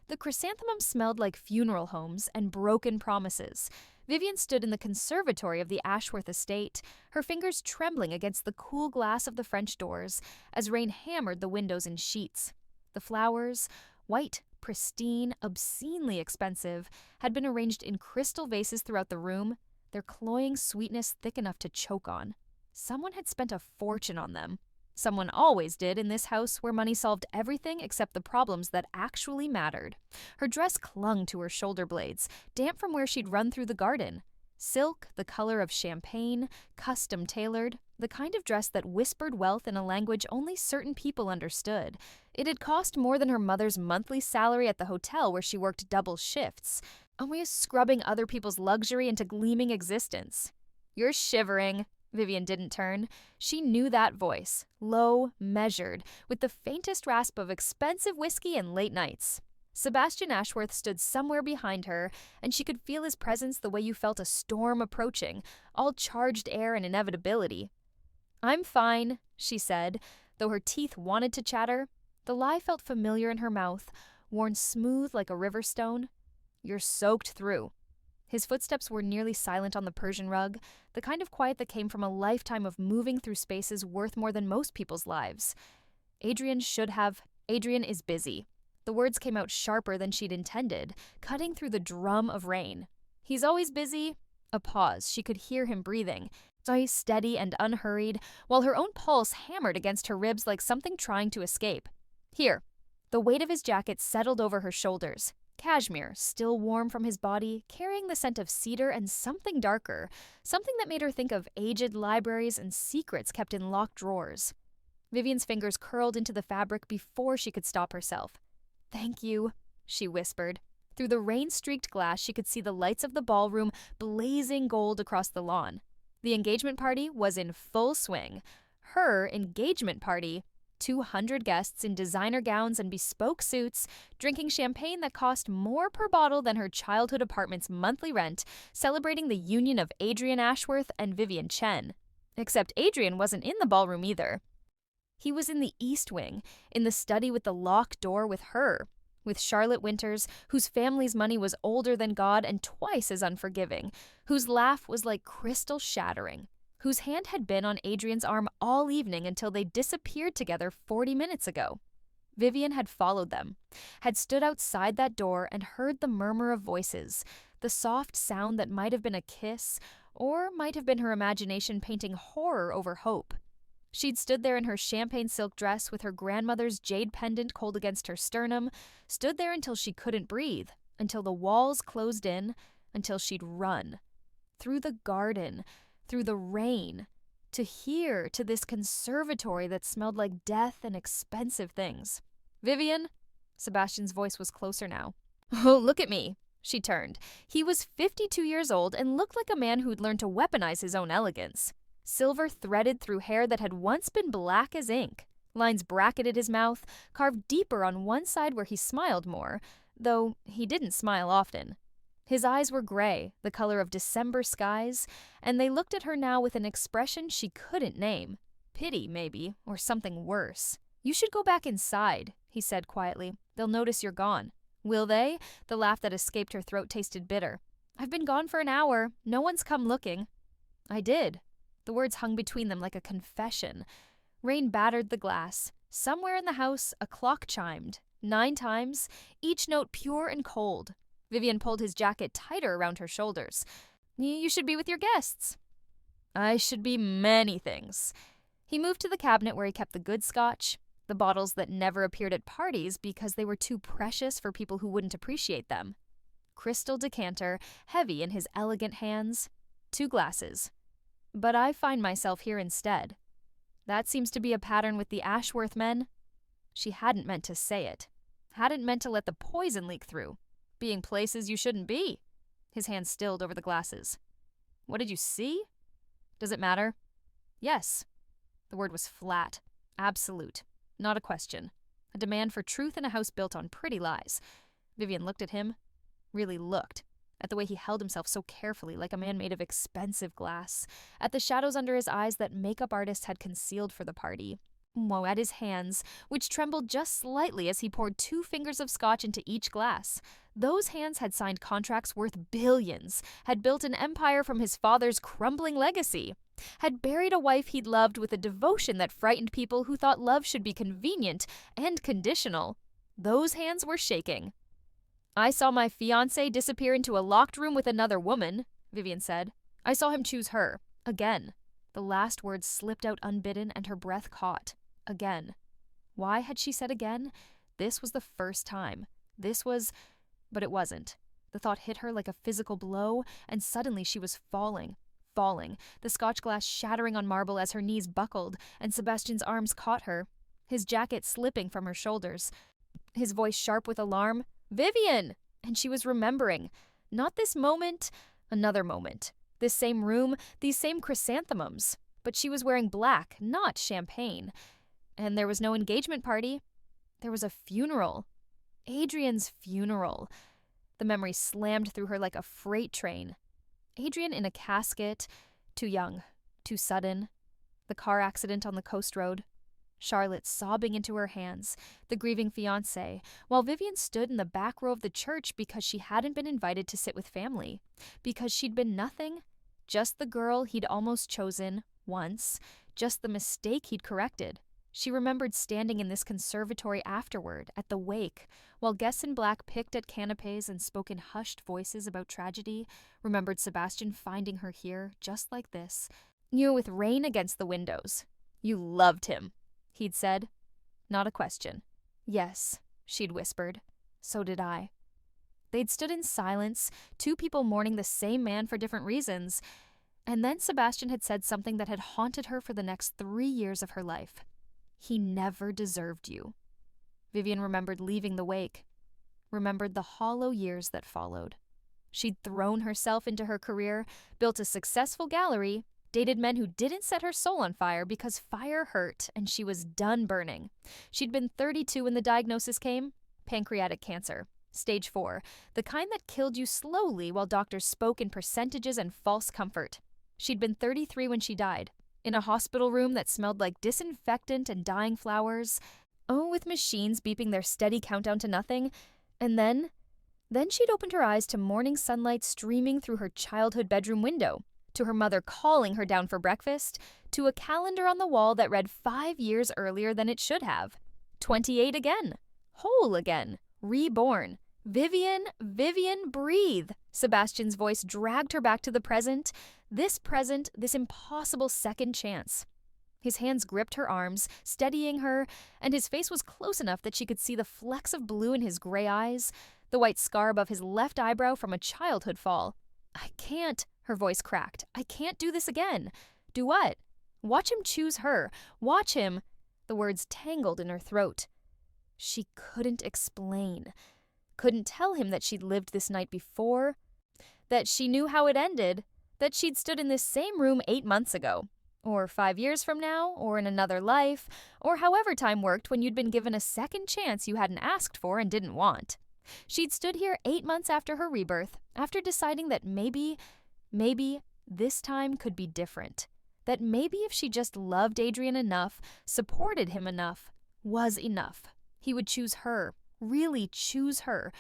The chrysanthemum smelled like funeral homes and broken promises. Vivian stood in the conservatory of the Ashworth estate, her fingers trembling against the cool glass of the French doors as rain hammered the windows in sheets. The flowers, white, pristine, obscenely expensive, had been arranged in crystal vases throughout the room, their cloying sweetness thick enough to choke on. Someone had spent a fortune on them. Someone always did in this house where money solved everything except the problems that actually mattered. Her dress clung to her shoulder blades, damp from where she'd run through the garden. Silk, the color of champagne, custom tailored, the kind of dress that whispered wealth in a language only certain people understood. It had cost more than her mother's monthly salary at the hotel where she worked double shifts, always scrubbing other people's luxury into gleaming existence. "You're shivering." Vivian didn't turn. She knew that voice, low, measured, with the faintest rasp of expensive whiskey and late nights. Sebastian Ashworth stood somewhere behind her, and she could feel his presence the way you felt a storm approaching, all charged air and inevitability. "I'm fine," she said, though her teeth wanted to chatter. The lie felt familiar in her mouth, worn smooth like a river stone. "You're soaked through." His footsteps were nearly silent on the Persian rug, the kind of quiet that came from a lifetime of moving through spaces worth more than most people's lives. Adrian is busy." The words came out sharper than she'd intended, cutting through the drum of rain. "He's always busy." A pause. She could hear him breathing, steady and unhurried, while her own pulse hammered against her ribs like something trying to escape. "Here." The weight of his jacket settled over her shoulders. Cashmere, still warm from his body, carrying the scent of cedar and something darker, something that made her think of aged libraries and secrets kept in locked drawers. Vivian's fingers curled into the fabric before she could stop herself. "Thank you," she whispered. Through the rain-streaked glass, she could see the lights of the ballroom blazing gold across the lawn. The engagement party was in full swing. Her engagement party. 200 guests in designer gowns and bespoke suits, drinking champagne that cost more per bottle than her childhood apartment's monthly rent, celebrating the union of Adrian Ashworth and Vivian Chen. Except Adrian wasn't in the ballroom either. He was in the East Wing, in the study with the locked door with her, with Charlotte Winters, whose family's money was older than God and twice as unforgiving, whose laugh was like crystal shattering, whose hand had been on Adrian's arm all evening until they disappeared together 40 minutes ago. Vivian had followed them, had stood outside that door and heard the murmur of voices, the soft sound that might have been a kiss, or might have been her imagination painting horror over hope. She'd stood there in her champagne silk dress with her grandmother's jade pendant cold against her sternum, stood there until she couldn't breathe, until the walls closed in, until she'd run. Through the garden, through the rain, to here, to this conservatory that smelled like death and expensive things. "Vivian?" Sebastian's voice was closer now. "Oh, look at me." She turned. He was 52 years old and looked like a man who'd learned to weaponize his own elegance. Silver threaded through hair that had once been black as ink. Lines bracketed his mouth, carved deeper on one side where he smiled more, though he didn't smile often. His eyes were gray, the color of December skies, and they looked at her now with an expression she couldn't name. Pity, maybe, or something worse. "You should go back inside," he said quietly. "They'll notice you're gone." "Will they?" The laugh that escaped her throat tasted bitter. "I've been gone for an hour. No one's come looking." "I did." The words hung between them like a confession. Rain battered the glass. Somewhere in the house, a clock chimed. 9 times, each note pure and cold. Vivian pulled his jacket tighter around her shoulders. "You should be with your guests." "I should be many things." He moved to the cabinet where he kept the good scotch, the bottles that never appeared at parties because they were too precious for people who wouldn't appreciate them. Crystal decanter, heavy in his elegant hands. 2 glasses. "But I find myself here instead." That seems to be a pattern with the Ashworth men. She hadn't meant to say it. Hadn't meant to let the poison leak through. Being places you shouldn't be. His hand stilled over the glasses. "What did you see?" "Does it matter?" "Yes." The word was flat, absolute, not a question. A demand for truth in a house built on pretty lies. Vivian looked at him, really looked, at the way he held himself so carefully like a man made of expensive glass, at the shadows under his eyes that makeup artists had concealed for the party. at his hands, which trembled just slightly as he poured 2 fingers of scotch into each glass. Those hands had signed contracts worth billions, had built an empire from his father's crumbling legacy, had buried a wife he'd loved with a devotion that frightened people who thought love should be convenient and conditional. Those hands were shaking. "I saw my fiancé disappear into a locked room with another woman," Vivian said. "I saw him choose her. Again." The last words slipped out unbidden and her breath caught. Again. Why had she said again? This was the first time. But it wasn't. The thought hit her like a physical blow, and suddenly she was falling, the scotch glass shattering on marble as her knees buckled, and Sebastian's arms caught her, his jacket slipping from her shoulders, his voice sharp with alarm. "Vivian!" And she was remembering. Not this moment, another moment. This same room, these same chrysanthemums. But she was wearing black, not champagne. And there was no engagement party. There was a funeral. Adrian's funeral. The memory slammed through her like a freight train. Adrian in a casket, too young, too sudden. The car accident on the coast road. Charlotte sobbing into her hands, the grieving fiancé, while Vivian stood in the back row of the church because she hadn't been invited to sit with family. Because she'd been nothing. Just the girl he'd almost chosen, once. Just the mistake he'd corrected. She remembered standing in this conservatory afterward, at the wake, while guests in black picked at canapes and spoke in hushed voices about tragedy. Remembered Sebastian finding her here, just like this. With rain against the windows. "You loved him," he'd said. Not a question. "Yes," she'd whispered. "So did I." They'd stood in silence, 2 people mourning the same man for different reasons. And then Sebastian had said something that had haunted her for the next 3 years of her life. "He never deserved you." Vivian remembered leaving the wake. Remembered the hollow years that followed. She'd thrown herself into her career, built a successful gallery, dated men who didn't set her soul on fire because fire hurt and she was done burning. She'd been 32 when the diagnosis came. Pancreatic cancer. Stage 4. The kind that killed you slowly while doctors spoke in percentages and false comfort. She'd been 33 when she died. In a hospital room that smelled like disinfectant and dying flowers. With machines beeping their steady countdown to nothing. And then she'd opened her eyes to morning sunlight streaming through her childhood bedroom window, to her mother calling her down for breakfast, to a calendar on the wall that read 5 years earlier than it should have. 28 again. Whole again. Reborn. "Vivian, Vivian, breathe!" Sebastian's voice dragged her back to the present, this impossible second chance. His hands gripped her arms, steadying her, and his face was close enough that she could see the flecks of blue in his gray eyes, the white scar above his left eyebrow from a childhood fall. "I can't," her voice cracked. "I can't do this again." "Do what?" "Watch him choose her. Watch him." The words tangled in her throat. She couldn't explain. Couldn't tell him that she'd lived this night before, that she knew how it ended, that she'd stood in this same room 8 months ago, or 5 years from now, or in another life, or however time worked when you'd been given a second chance you hadn't asked for and didn't want. She'd stood here 8 months after her rebirth, after deciding that maybe this time could be different. That maybe if she just loved Adrian enough, supported him enough, was enough, he would choose her, really choose her.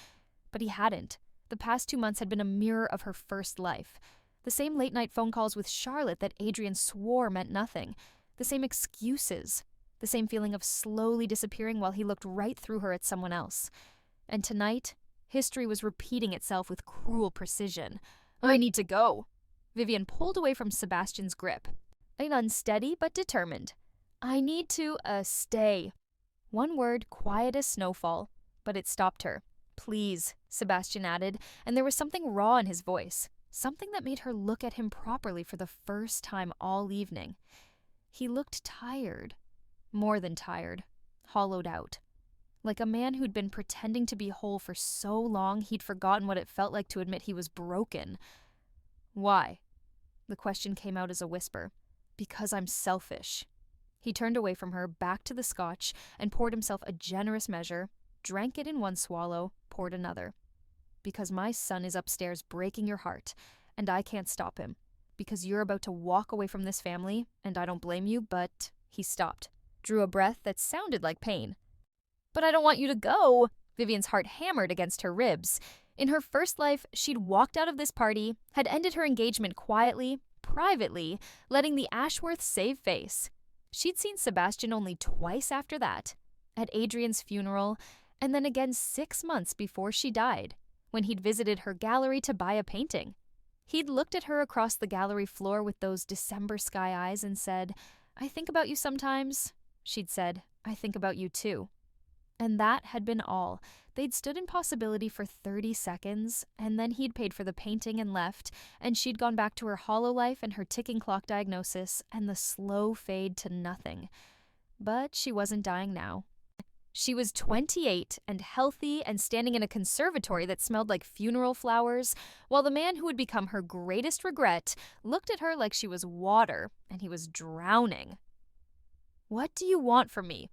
But he hadn't. The past 2 months had been a mirror of her first life. The same late-night phone calls with Charlotte that Adrian swore meant nothing. The same excuses. The same feeling of slowly disappearing while he looked right through her at someone else. And tonight, history was repeating itself with cruel precision. "I need to go." Vivian pulled away from Sebastian's grip. Unsteady but determined. "I need to, stay." One word, quiet as snowfall, but it stopped her. "Please," Sebastian added, and there was something raw in his voice, something that made her look at him properly for the first time all evening. He looked tired, more than tired, hollowed out, like a man who'd been pretending to be whole for so long he'd forgotten what it felt like to admit he was broken. "Why?" The question came out as a whisper. "Because I'm selfish." He turned away from her, back to the scotch, and poured himself a generous measure, drank it in one swallow, poured another. "Because my son is upstairs breaking your heart, and I can't stop him. Because you're about to walk away from this family, and I don't blame you, but..." He stopped. drew a breath that sounded like pain. "But I don't want you to go." Vivian's heart hammered against her ribs. In her first life, she'd walked out of this party, had ended her engagement quietly, privately, letting the Ashworths save face. She'd seen Sebastian only twice after that, at Adrian's funeral, and then again 6 months before she died, when he'd visited her gallery to buy a painting. He'd looked at her across the gallery floor with those December sky eyes and said, "I think about you sometimes." She'd said, "I think about you too." And that had been all. They'd stood in possibility for 30 seconds, and then he'd paid for the painting and left, and she'd gone back to her hollow life and her ticking clock diagnosis and the slow fade to nothing. But she wasn't dying now. She was 28 and healthy and standing in a conservatory that smelled like funeral flowers, while the man who would become her greatest regret looked at her like she was water and he was drowning. "What do you want from me?"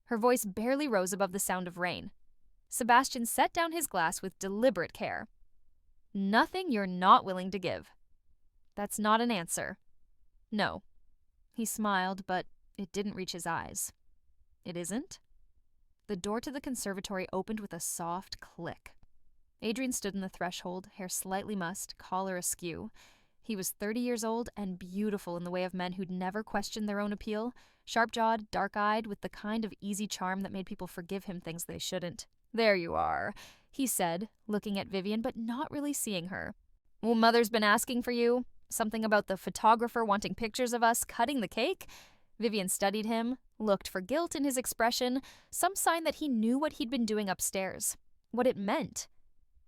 Her voice barely rose above the sound of rain. Sebastian set down his glass with deliberate care. "Nothing you're not willing to give." "That's not an answer." "No." He smiled, but it didn't reach his eyes. "It isn't?" The door to the conservatory opened with a soft click. Adrian stood in the threshold, hair slightly mussed, collar askew. He was 30 years old and beautiful in the way of men who'd never questioned their own appeal, sharp-jawed, dark-eyed, with the kind of easy charm that made people forgive him things they shouldn't. "There you are," he said, looking at Vivian but not really seeing her. "Well, Mother's been asking for you. Something about the photographer wanting pictures of us cutting the cake?" Vivian studied him, looked for guilt in his expression, some sign that he knew what he'd been doing upstairs, what it meant.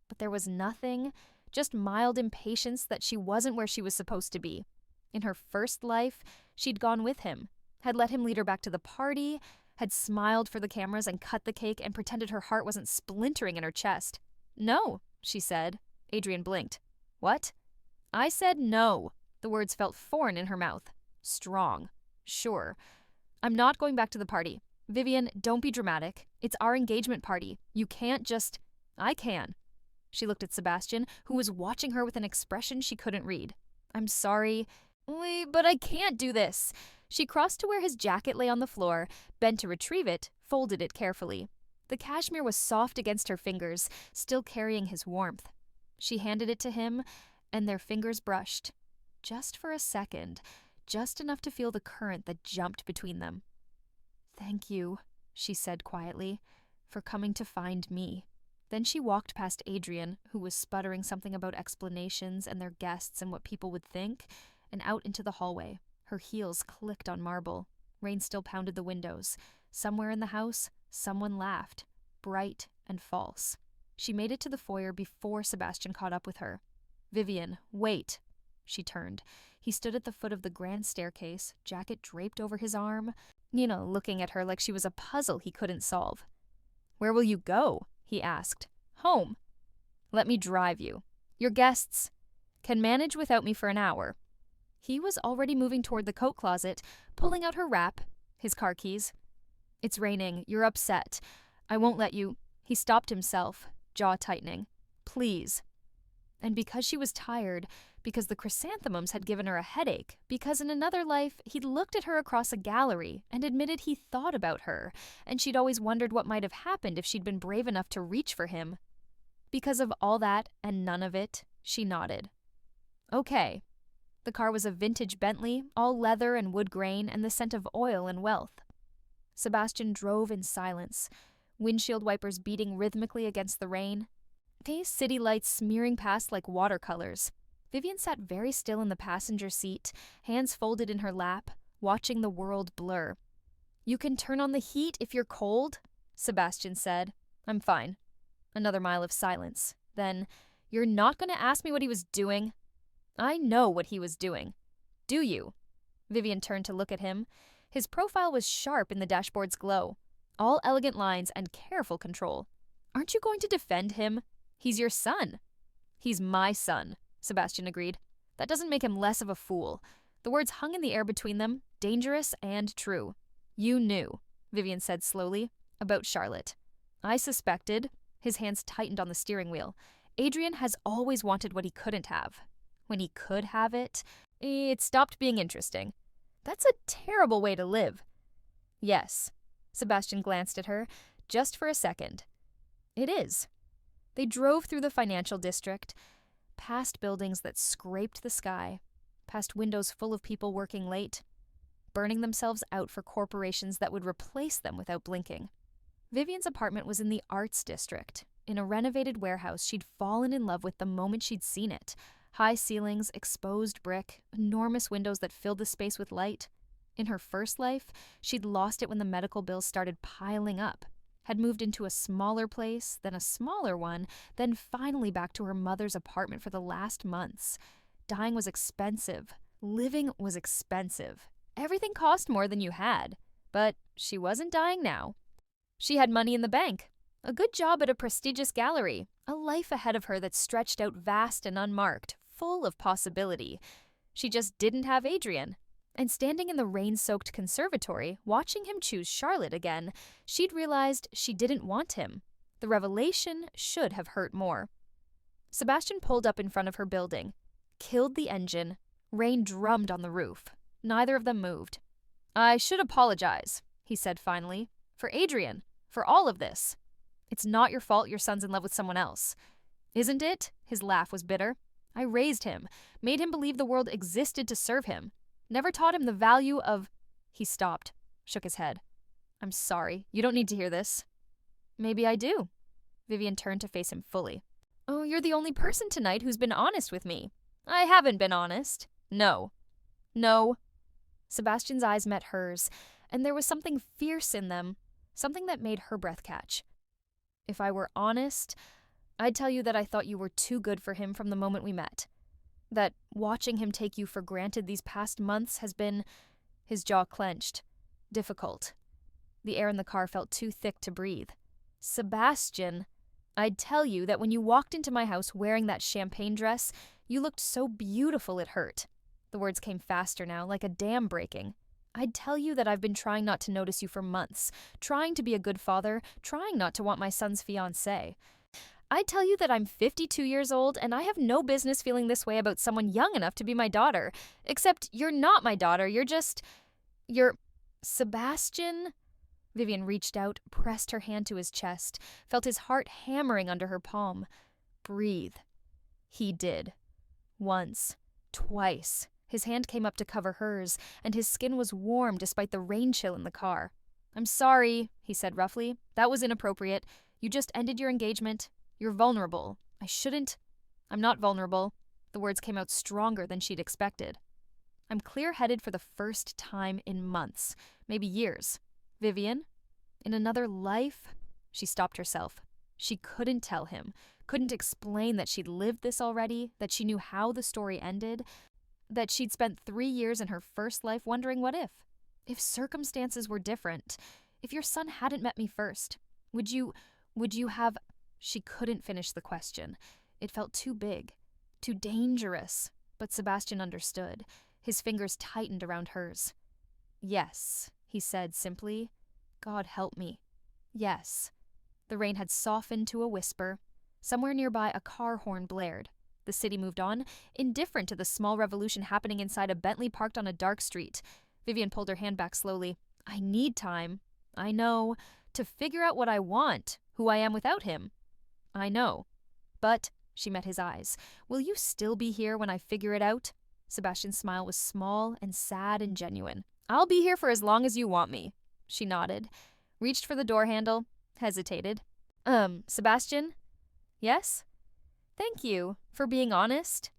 But there was nothing, just mild impatience that she wasn't where she was supposed to be. In her first life, she'd gone with him, had let him lead her back to the party, had smiled for the cameras and cut the cake and pretended her heart wasn't splintering in her chest. "No," she said. Adrian blinked. "What?" "I said no." The words felt foreign in her mouth. Strong. Sure. "I'm not going back to the party. Vivian, don't be dramatic. It's our engagement party. You can't just—" "I can." She looked at Sebastian, who was watching her with an expression she couldn't read. "I'm sorry." "Wait, but I can't do this." She crossed to where his jacket lay on the floor, bent to retrieve it, folded it carefully. The cashmere was soft against her fingers, still carrying his warmth. She handed it to him, and their fingers brushed. Just for a second, just enough to feel the current that jumped between them. "Thank you," she said quietly, "for coming to find me." Then she walked past Adrian, who was sputtering something about explanations and their guests and what people would think, and out into the hallway. Her heels clicked on marble. Rain still pounded the windows. Somewhere in the house, someone laughed, bright and false. She made it to the foyer before Sebastian caught up with her. "Vivian, wait." She turned. He stood at the foot of the grand staircase, jacket draped over his arm, looking at her like she was a puzzle he couldn't solve. "Where will you go?" he asked. "Home." "Let me drive you. Your guests can manage without me for an hour." He was already moving toward the coat closet, pulling out her wrap, his car keys. "It's raining. You're upset. I won't let you—" He stopped himself, jaw tightening. "Please." And because she was tired, because the chrysanthemums had given her a headache, because in another life he'd looked at her across a gallery and admitted he thought about her, and she'd always wondered what might have happened if she'd been brave enough to reach for him. Because of all that and none of it, she nodded. "Okay." The car was a vintage Bentley, all leather and wood grain and the scent of oil and wealth. Sebastian drove in silence, windshield wipers beating rhythmically against the rain. These city lights smearing past like watercolors. Vivian sat very still in the passenger seat, hands folded in her lap, watching the world blur. "You can turn on the heat if you're cold," Sebastian said. "I'm fine." Another mile of silence. Then, "You're not going to ask me what he was doing?" "I know what he was doing." "Do you?" Vivian turned to look at him. His profile was sharp in the dashboard's glow. All elegant lines and careful control. "Aren't you going to defend him? He's your son." "He's my son," Sebastian agreed. "That doesn't make him less of a fool." The words hung in the air between them, dangerous and true. "You knew," Vivian said slowly, "about Charlotte." "I suspected." His hands tightened on the steering wheel. "Adrian has always wanted what he couldn't have. When he could have it, it stopped being interesting." "That's a terrible way to live." Yes. Sebastian glanced at her, just for a second. It is. They drove through the financial district, past buildings that scraped the sky, past windows full of people working late, burning themselves out for corporations that would replace them without blinking. Vivian's apartment was in the arts district, in a renovated warehouse she'd fallen in love with the moment she'd seen it. High ceilings, exposed brick, enormous windows that filled the space with light. In her first life, she'd lost it when the medical bills started piling up, had moved into a smaller place, then a smaller one, then finally back to her mother's apartment for the last months. Dying was expensive. Living was expensive. Everything cost more than you had. But she wasn't dying now. She had money in the bank, a good job at a prestigious gallery, a life ahead of her that stretched out vast and unmarked, full of possibility. She just didn't have Adrian. And standing in the rain-soaked conservatory, watching him choose Charlotte again, she'd realized she didn't want him. The revelation should have hurt more. Sebastian pulled up in front of her building, killed the engine. Rain drummed on the roof. Neither of them moved. "I should apologize," he said finally, "for Adrian, for all of this. It's not your fault your son's in love with someone else. Isn't it?" His laugh was bitter. "I raised him, made him believe the world existed to serve him. Never taught him the value of—" He stopped, shook his head. "I'm sorry. You don't need to hear this." "Maybe I do." Vivian turned to face him fully. "Oh, you're the only person tonight who's been honest with me." "I haven't been honest." "No." "No." Sebastian's eyes met hers, and there was something fierce in them, something that made her breath catch. "If I were honest, I'd tell you that I thought you were too good for him from the moment we met. That watching him take you for granted these past months has been," his jaw clenched, "difficult. The air in the car felt too thick to breathe. Sebastian, I'd tell you that when you walked into my house wearing that champagne dress, you looked so beautiful it hurt." The words came faster now, like a dam breaking. "I'd tell you that I've been trying not to notice you for months, trying to be a good father, trying not to want my son's fiancé. I'd tell you that I'm 52 years old and I have no business feeling this way about someone young enough to be my daughter. Except you're not my daughter, you're... Sebastian?" Vivian reached out, pressed her hand to his chest, felt his heart hammering under her palm. "Breathe." He did. Once. Twice. His hand came up to cover hers, and his skin was warm despite the rain chill in the car. "I'm sorry," he said roughly. "That was inappropriate. You just ended your engagement. You're vulnerable. I'm not vulnerable." The words came out stronger than she'd expected. "I'm clear-headed for the first time in months, maybe years. Vivian, in another life..." She stopped herself. She couldn't tell him, couldn't explain that she'd lived this already, that she knew how the story ended, that she'd spent 3 years in her first life wondering what if. If circumstances were different, if your son hadn't met me first, would you have... She couldn't finish the question. It felt too big, too dangerous, but Sebastian understood. His fingers tightened around hers. "Yes," he said simply. "God help me. Yes." The rain had softened to a whisper. Somewhere nearby, a car horn blared. The city moved on, indifferent to the small revolution happening inside a Bentley parked on a dark street. Vivian pulled her hand back slowly. "I need time. I know. To figure out what I want, who I am without him. I know. But," she met his eyes, "will you still be here when I figure it out?" Sebastian's smile was small and sad and genuine. "I'll be here for as long as you want me." She nodded, reached for the door handle, hesitated. Sebastian?" "Yes?" "Thank you for being honest."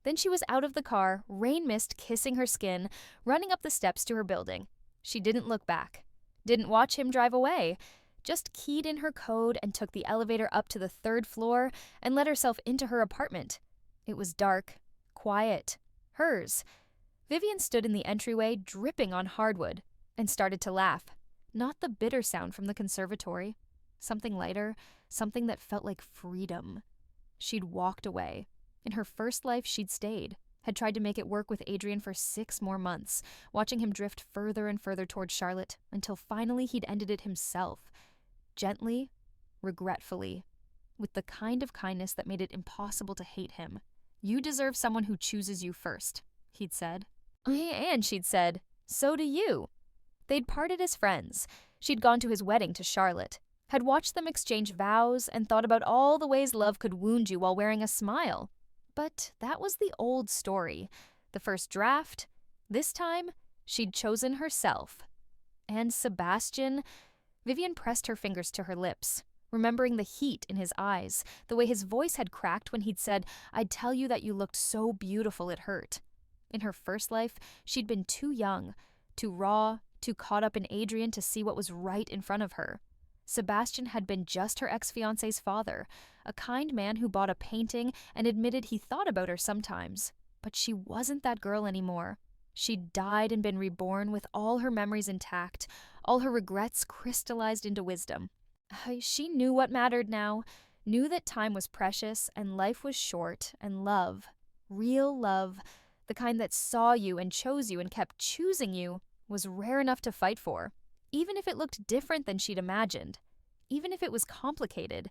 Then she was out of the car, rain mist kissing her skin, running up the steps to her building. She didn't look back, didn't watch him drive away, just keyed in her code and took the elevator up to the 3rd floor and let herself into her apartment. It was dark, quiet, hers. Vivian stood in the entryway, dripping on hardwood, and started to laugh. Not the bitter sound from the conservatory. Something lighter, something that felt like freedom. She'd walked away. In her first life, she'd stayed, had tried to make it work with Adrian for 6 more months, watching him drift further and further toward Charlotte, until finally he'd ended it himself. Gently, regretfully, with the kind of kindness that made it impossible to hate him. "You deserve someone who chooses you first," he'd said. And she'd said, "So do you." They'd parted as friends. She'd gone to his wedding to Charlotte, had watched them exchange vows, and thought about all the ways love could wound you while wearing a smile. But that was the old story. The first draft. This time, she'd chosen herself. And Sebastian? Vivian pressed her fingers to her lips, remembering the heat in his eyes, the way his voice had cracked when he'd said, "I'd tell you that you looked so beautiful it hurt." In her first life, she'd been too young, too raw, too caught up in Adrian to see what was right in front of her. Sebastian had been just her ex-fiancé's father, a kind man who bought a painting and admitted he thought about her sometimes. But she wasn't that girl anymore. She'd died and been reborn with all her memories intact, all her regrets crystallized into wisdom. She knew what mattered now, knew that time was precious and life was short, and love, real love, the kind that saw you and chose you and kept choosing you, was rare enough to fight for, even if it looked different than she'd imagined, even if it was complicated,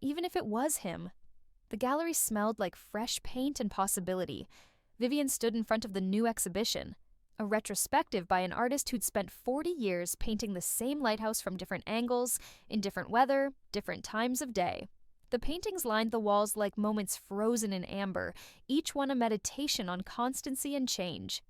even if it was him. The gallery smelled like fresh paint and possibility. Vivian stood in front of the new exhibition, a retrospective by an artist who'd spent 40 years painting the same lighthouse from different angles, in different weather, different times of day. The paintings lined the walls like moments frozen in amber, each one a meditation on constancy and change.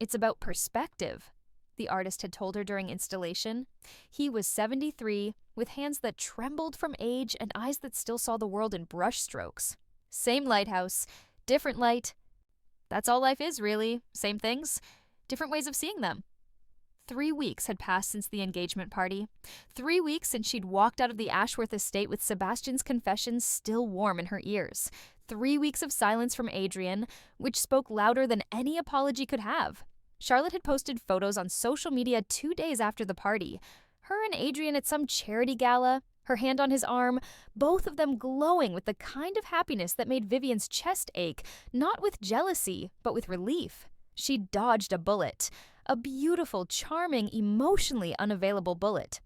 "It's about perspective," the artist had told her during installation. He was 73, with hands that trembled from age and eyes that still saw the world in brushstrokes. Same lighthouse, different light. That's all life is, really. Same things, different ways of seeing them. 3 weeks had passed since the engagement party. 3 weeks since she'd walked out of the Ashworth estate with Sebastian's confessions still warm in her ears. 3 weeks of silence from Adrian, which spoke louder than any apology could have. Charlotte had posted photos on social media 2 days after the party. Her and Adrian at some charity gala, her hand on his arm, both of them glowing with the kind of happiness that made Vivian's chest ache, not with jealousy, but with relief. She dodged a bullet. A beautiful, charming, emotionally unavailable bullet.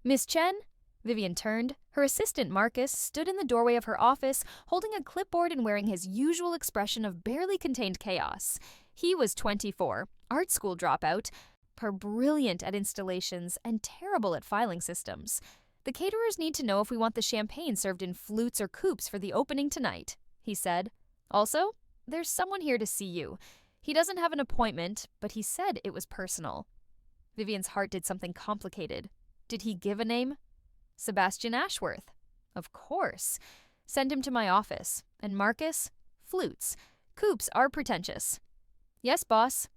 "Miss Chen?" Vivian turned. Her assistant, Marcus, stood in the doorway of her office, holding a clipboard and wearing his usual expression of barely contained chaos. He was 24, art school dropout, her brilliant at installations and terrible at filing systems. "The caterers need to know if we want the champagne served in flutes or coupes for the opening tonight," he said. "Also, there's someone here to see you. He doesn't have an appointment, but he said it was personal." Vivian's heart did something complicated. Did he give a name? Sebastian Ashworth. Of course. Send him to my office. And Marcus? Flutes. Coupes are pretentious. "Yes, boss."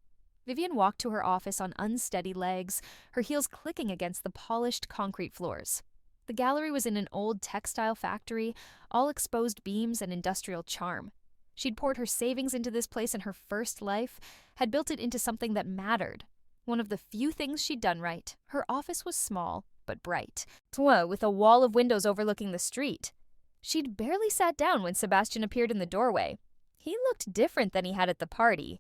Vivian walked to her office on unsteady legs, her heels clicking against the polished concrete floors. The gallery was in an old textile factory, all exposed beams and industrial charm. She'd poured her savings into this place in her first life, had built it into something that mattered. One of the few things she'd done right. Her office was small, but bright, with a wall of windows overlooking the street. She'd barely sat down when Sebastian appeared in the doorway. He looked different than he had at the party.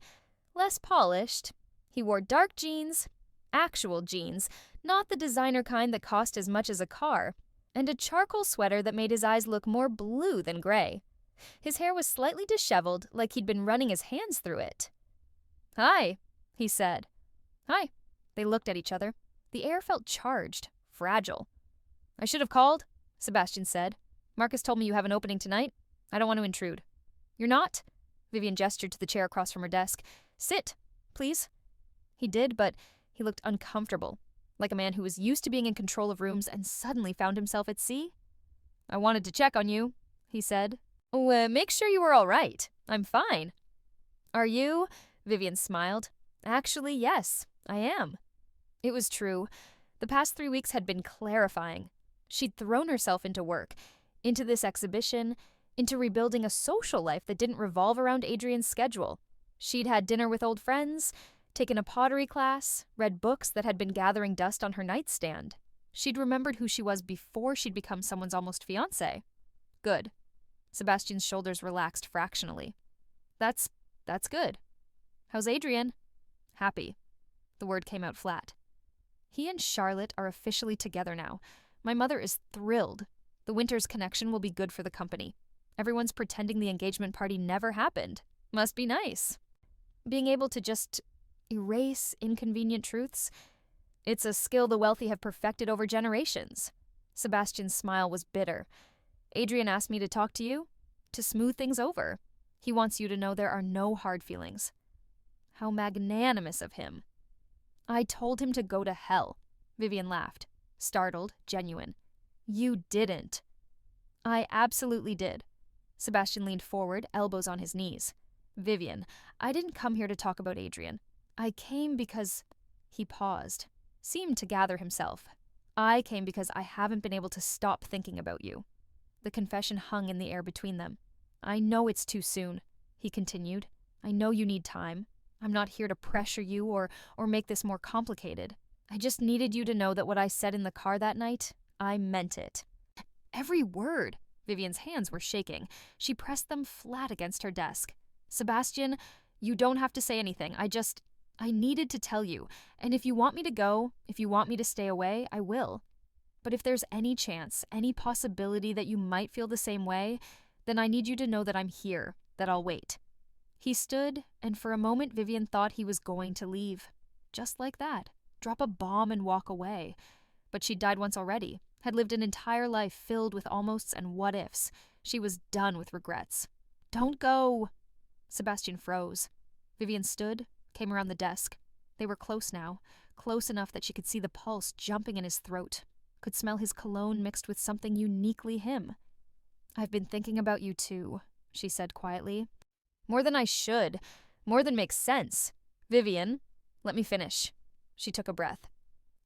Less polished. He wore dark jeans, actual jeans, not the designer kind that cost as much as a car, and a charcoal sweater that made his eyes look more blue than gray. His hair was slightly disheveled, like he'd been running his hands through it. "Hi," he said. "Hi." They looked at each other. The air felt charged, fragile. "I should have called," Sebastian said. "Marcus told me you have an opening tonight. I don't want to intrude." "You're not?" Vivian gestured to the chair across from her desk. "Sit, please." He did, but he looked uncomfortable, like a man who was used to being in control of rooms and suddenly found himself at sea. "I wanted to check on you," he said. Make sure you were all right. I'm fine." "Are you?" Vivian smiled. "Actually, yes, I am." It was true. The past 3 weeks had been clarifying. She'd thrown herself into work, into this exhibition, into rebuilding a social life that didn't revolve around Adrian's schedule. She'd had dinner with old friends, taken a pottery class, read books that had been gathering dust on her nightstand. She'd remembered who she was before she'd become someone's almost fiancé. Good. Sebastian's shoulders relaxed fractionally. That's good. How's Adrian?" "Happy." The word came out flat. "He and Charlotte are officially together now. My mother is thrilled. The Winters connection will be good for the company. Everyone's pretending the engagement party never happened. Must be nice. Being able to just erase inconvenient truths. It's a skill the wealthy have perfected over generations. Sebastian's smile was bitter. Adrian asked me to talk to you, to smooth things over. He wants you to know there are no hard feelings. How magnanimous of him. I told him to go to hell. Vivian laughed, startled, genuine. You didn't. I absolutely did. Sebastian leaned forward, elbows on his knees. Vivian, I didn't come here to talk about Adrian. I came because... He paused, seemed to gather himself. I came because I haven't been able to stop thinking about you. The confession hung in the air between them. I know it's too soon, he continued. I know you need time. I'm not here to pressure you or make this more complicated. I just needed you to know that what I said in the car that night, I meant it. Every word. Vivian's hands were shaking. She pressed them flat against her desk. Sebastian, you don't have to say anything. I needed to tell you. And if you want me to go, if you want me to stay away, I will. But if there's any chance, any possibility that you might feel the same way, then I need you to know that I'm here, that I'll wait. He stood, and for a moment Vivian thought he was going to leave. Just like that. Drop a bomb and walk away. But she'd died once already, had lived an entire life filled with almosts and what-ifs. She was done with regrets. Don't go! Sebastian froze. Vivian stood, came around the desk. They were close now, close enough that she could see the pulse jumping in his throat, could smell his cologne mixed with something uniquely him. I've been thinking about you too, she said quietly. More than I should, more than makes sense. Vivian, let me finish. She took a breath.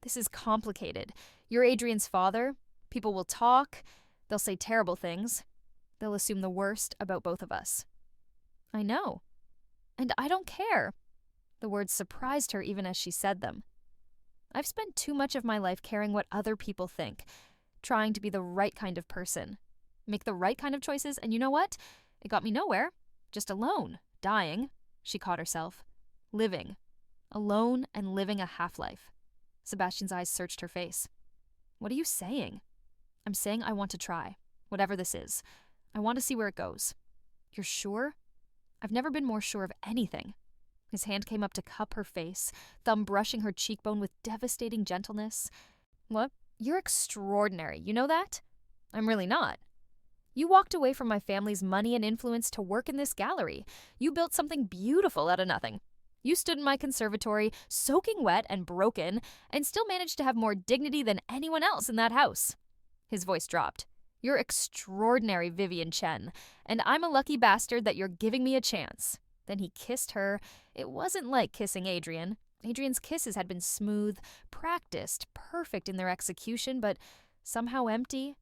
This is complicated. You're Adrian's father. People will talk. They'll say terrible things. They'll assume the worst about both of us. I know. And I don't care. The words surprised her even as she said them. I've spent too much of my life caring what other people think, trying to be the right kind of person, make the right kind of choices, and you know what? It got me nowhere. Just alone, dying, she caught herself. Living. Alone and living a half-life. Sebastian's eyes searched her face. What are you saying? I'm saying I want to try, whatever this is. I want to see where it goes. You're sure? I've never been more sure of anything. His hand came up to cup her face, thumb brushing her cheekbone with devastating gentleness. What? You're extraordinary, you know that? I'm really not. You walked away from my family's money and influence to work in this gallery. You built something beautiful out of nothing. You stood in my conservatory, soaking wet and broken, and still managed to have more dignity than anyone else in that house. His voice dropped. You're extraordinary, Vivian Chen, and I'm a lucky bastard that you're giving me a chance. Then he kissed her. It wasn't like kissing Adrian. Adrian's kisses had been smooth, practiced, perfect in their execution, but somehow empty.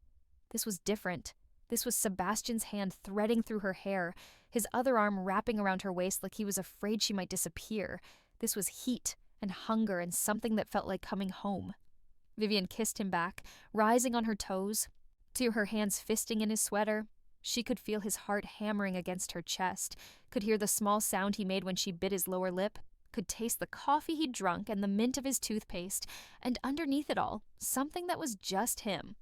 This was different. This was Sebastian's hand threading through her hair, his other arm wrapping around her waist like he was afraid she might disappear. This was heat and hunger and something that felt like coming home. Vivian kissed him back, rising on her toes, to her hands fisting in his sweater. She could feel his heart hammering against her chest, could hear the small sound he made when she bit his lower lip, could taste the coffee he'd drunk and the mint of his toothpaste, and underneath it all, something that was just him.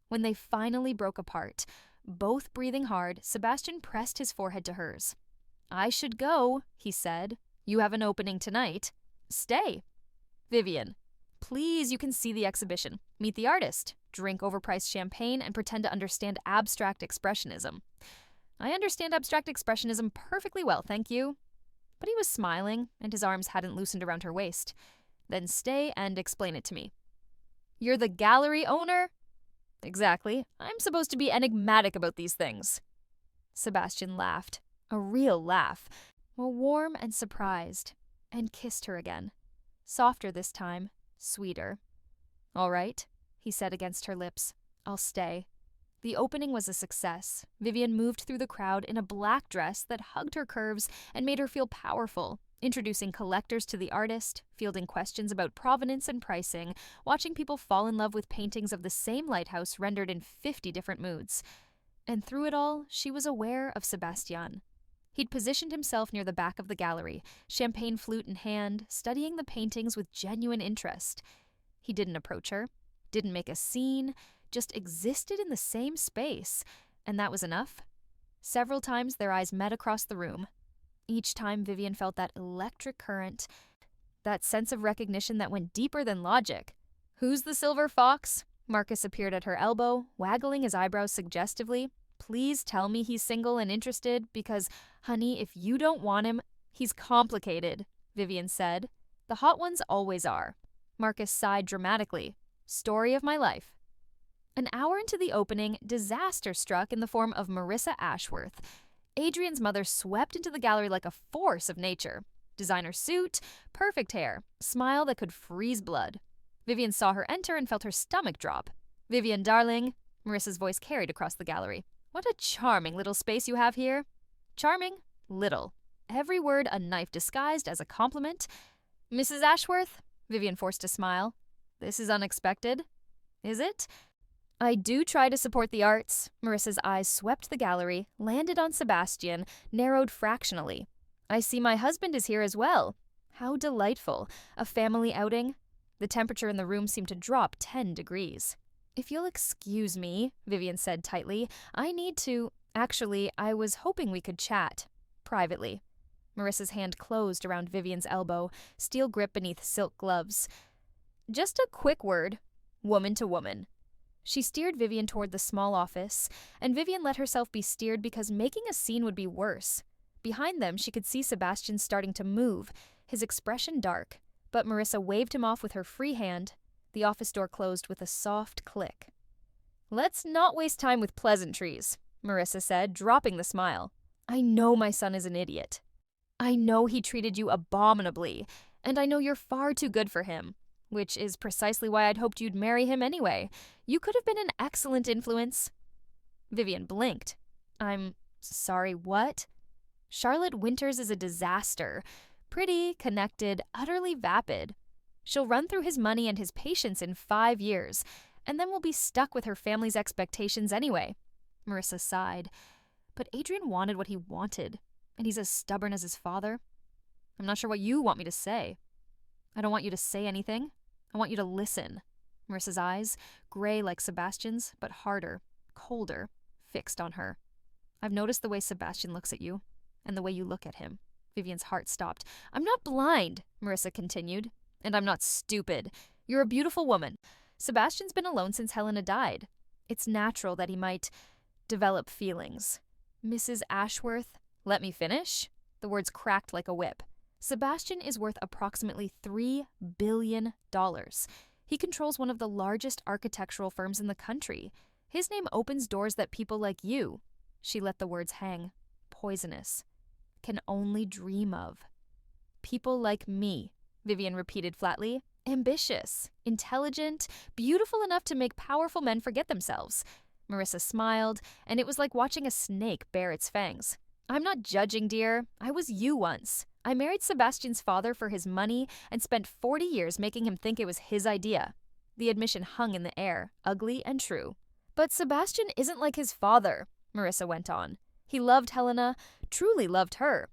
When they finally broke apart, both breathing hard, Sebastian pressed his forehead to hers. I should go, he said. You have an opening tonight. Stay. Vivian, please, you can see the exhibition, meet the artist, drink overpriced champagne, and pretend to understand abstract expressionism. I understand abstract expressionism perfectly well, thank you. But he was smiling, and his arms hadn't loosened around her waist. Then stay and explain it to me. You're the gallery owner? Exactly. I'm supposed to be enigmatic about these things. Sebastian laughed. A real laugh. Warm and surprised. And kissed her again. Softer this time. Sweeter. All right, he said against her lips. I'll stay. The opening was a success. Vivian moved through the crowd in a black dress that hugged her curves and made her feel powerful, introducing collectors to the artist, fielding questions about provenance and pricing, watching people fall in love with paintings of the same lighthouse rendered in 50 different moods. And through it all, she was aware of Sebastian. He'd positioned himself near the back of the gallery, champagne flute in hand, studying the paintings with genuine interest. He didn't approach her, didn't make a scene, just existed in the same space, and that was enough. Several times their eyes met across the room. Each time Vivian felt that electric current, that sense of recognition that went deeper than logic. "Who's the silver fox?" Marcus appeared at her elbow, waggling his eyebrows suggestively. "Please tell me he's single and interested, because, honey, if you don't want him—" "He's complicated," Vivian said. "The hot ones always are." Marcus sighed dramatically. "Story of my life." An hour into the opening, disaster struck in the form of Marissa Ashworth. Adrian's mother swept into the gallery like a force of nature. Designer suit, perfect hair, smile that could freeze blood. Vivian saw her enter and felt her stomach drop. "Vivian, darling," Marissa's voice carried across the gallery. "What a charming little space you have here." Charming, little. Every word a knife disguised as a compliment. "Mrs. Ashworth?" Vivian forced a smile. "This is unexpected." "Is it?" "I do try to support the arts." Marissa's eyes swept the gallery, landed on Sebastian, narrowed fractionally. "I see my husband is here as well. How delightful. A family outing." The temperature in the room seemed to drop 10 degrees. "If you'll excuse me," Vivian said tightly, "I need to— Actually, I was hoping we could chat. Privately." Marissa's hand closed around Vivian's elbow, steel grip beneath silk gloves. "Just a quick word, woman to woman." She steered Vivian toward the small office, and Vivian let herself be steered because making a scene would be worse. Behind them, she could see Sebastian starting to move, his expression dark, but Marissa waved him off with her free hand. The office door closed with a soft click. "Let's not waste time with pleasantries," Marissa said, dropping the smile. "I know my son is an idiot. I know he treated you abominably, and I know you're far too good for him, which is precisely why I'd hoped you'd marry him anyway. You could have been an excellent influence." Vivian blinked. "I'm sorry, what?" "Charlotte Winters is a disaster. Pretty, connected, utterly vapid. She'll run through his money and his patience in 5 years, and then we'll be stuck with her family's expectations anyway." Marissa sighed. "But Adrian wanted what he wanted, and he's as stubborn as his father. I'm not sure what you want me to say." "I don't want you to say anything. I want you to listen." Marissa's eyes, gray like Sebastian's, but harder, colder, fixed on her. "I've noticed the way Sebastian looks at you, and the way you look at him." Vivian's heart stopped. "I'm not blind," Marissa continued, "and I'm not stupid. You're a beautiful woman. Sebastian's been alone since Helena died. It's natural that he might develop feelings." "Mrs. Ashworth—" "Let me finish?" The words cracked like a whip. "Sebastian is worth approximately $3 billion. He controls one of the largest architectural firms in the country. His name opens doors that people like you," she let the words hang, poisonous, "can only dream of." "People like me," Vivian repeated flatly. "Ambitious, intelligent, beautiful enough to make powerful men forget themselves." Marissa smiled, and it was like watching a snake bare its fangs. "I'm not judging, dear. I was you once. I married Sebastian's father for his money and spent 40 years making him think it was his idea." The admission hung in the air, ugly and true. "But Sebastian isn't like his father," Marissa went on. "He loved Helena, truly loved her.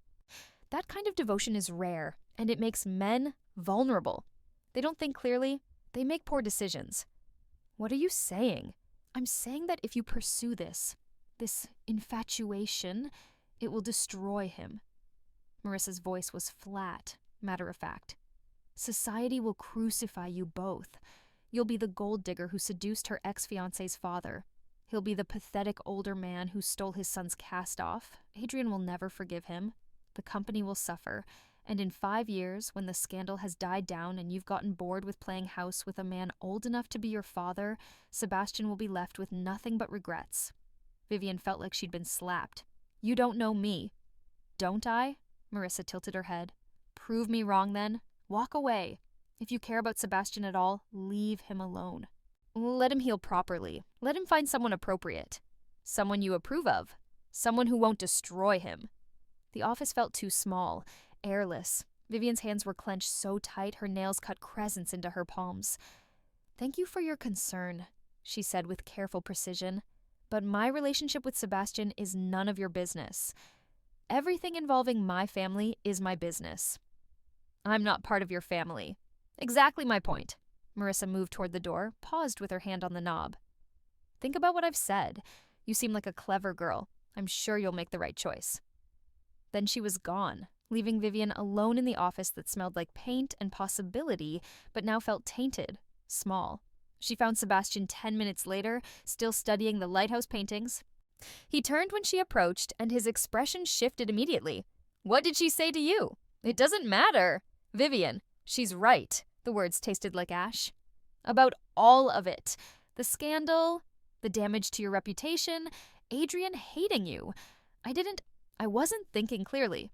That kind of devotion is rare, and it makes men vulnerable. They don't think clearly. They make poor decisions." "What are you saying?" "I'm saying that if you pursue this infatuation, it will destroy him." Marissa's voice was flat, matter-of-fact. "Society will crucify you both. You'll be the gold digger who seduced her ex-fiancé's father. He'll be the pathetic older man who stole his son's cast-off. Adrian will never forgive him. The company will suffer. And in 5 years, when the scandal has died down and you've gotten bored with playing house with a man old enough to be your father, Sebastian will be left with nothing but regrets." Vivian felt like she'd been slapped. "You don't know me." "Don't I?" Marissa tilted her head. "Prove me wrong then. Walk away. If you care about Sebastian at all, leave him alone. Let him heal properly. Let him find someone appropriate. Someone you approve of. Someone who won't destroy him." The office felt too small, airless. Vivian's hands were clenched so tight her nails cut crescents into her palms. "Thank you for your concern," she said with careful precision. "But my relationship with Sebastian is none of your business. Everything involving my family is my business." "I'm not part of your family." "Exactly my point." Marissa moved toward the door, paused with her hand on the knob. "Think about what I've said. You seem like a clever girl. I'm sure you'll make the right choice." Then she was gone, leaving Vivian alone in the office that smelled like paint and possibility, but now felt tainted, small. She found Sebastian 10 minutes later, still studying the lighthouse paintings. He turned when she approached, and his expression shifted immediately. "What did she say to you?" "It doesn't matter." "Vivian, she's right." The words tasted like ash. "About all of it. The scandal, the damage to your reputation, Adrian hating you. I wasn't thinking clearly."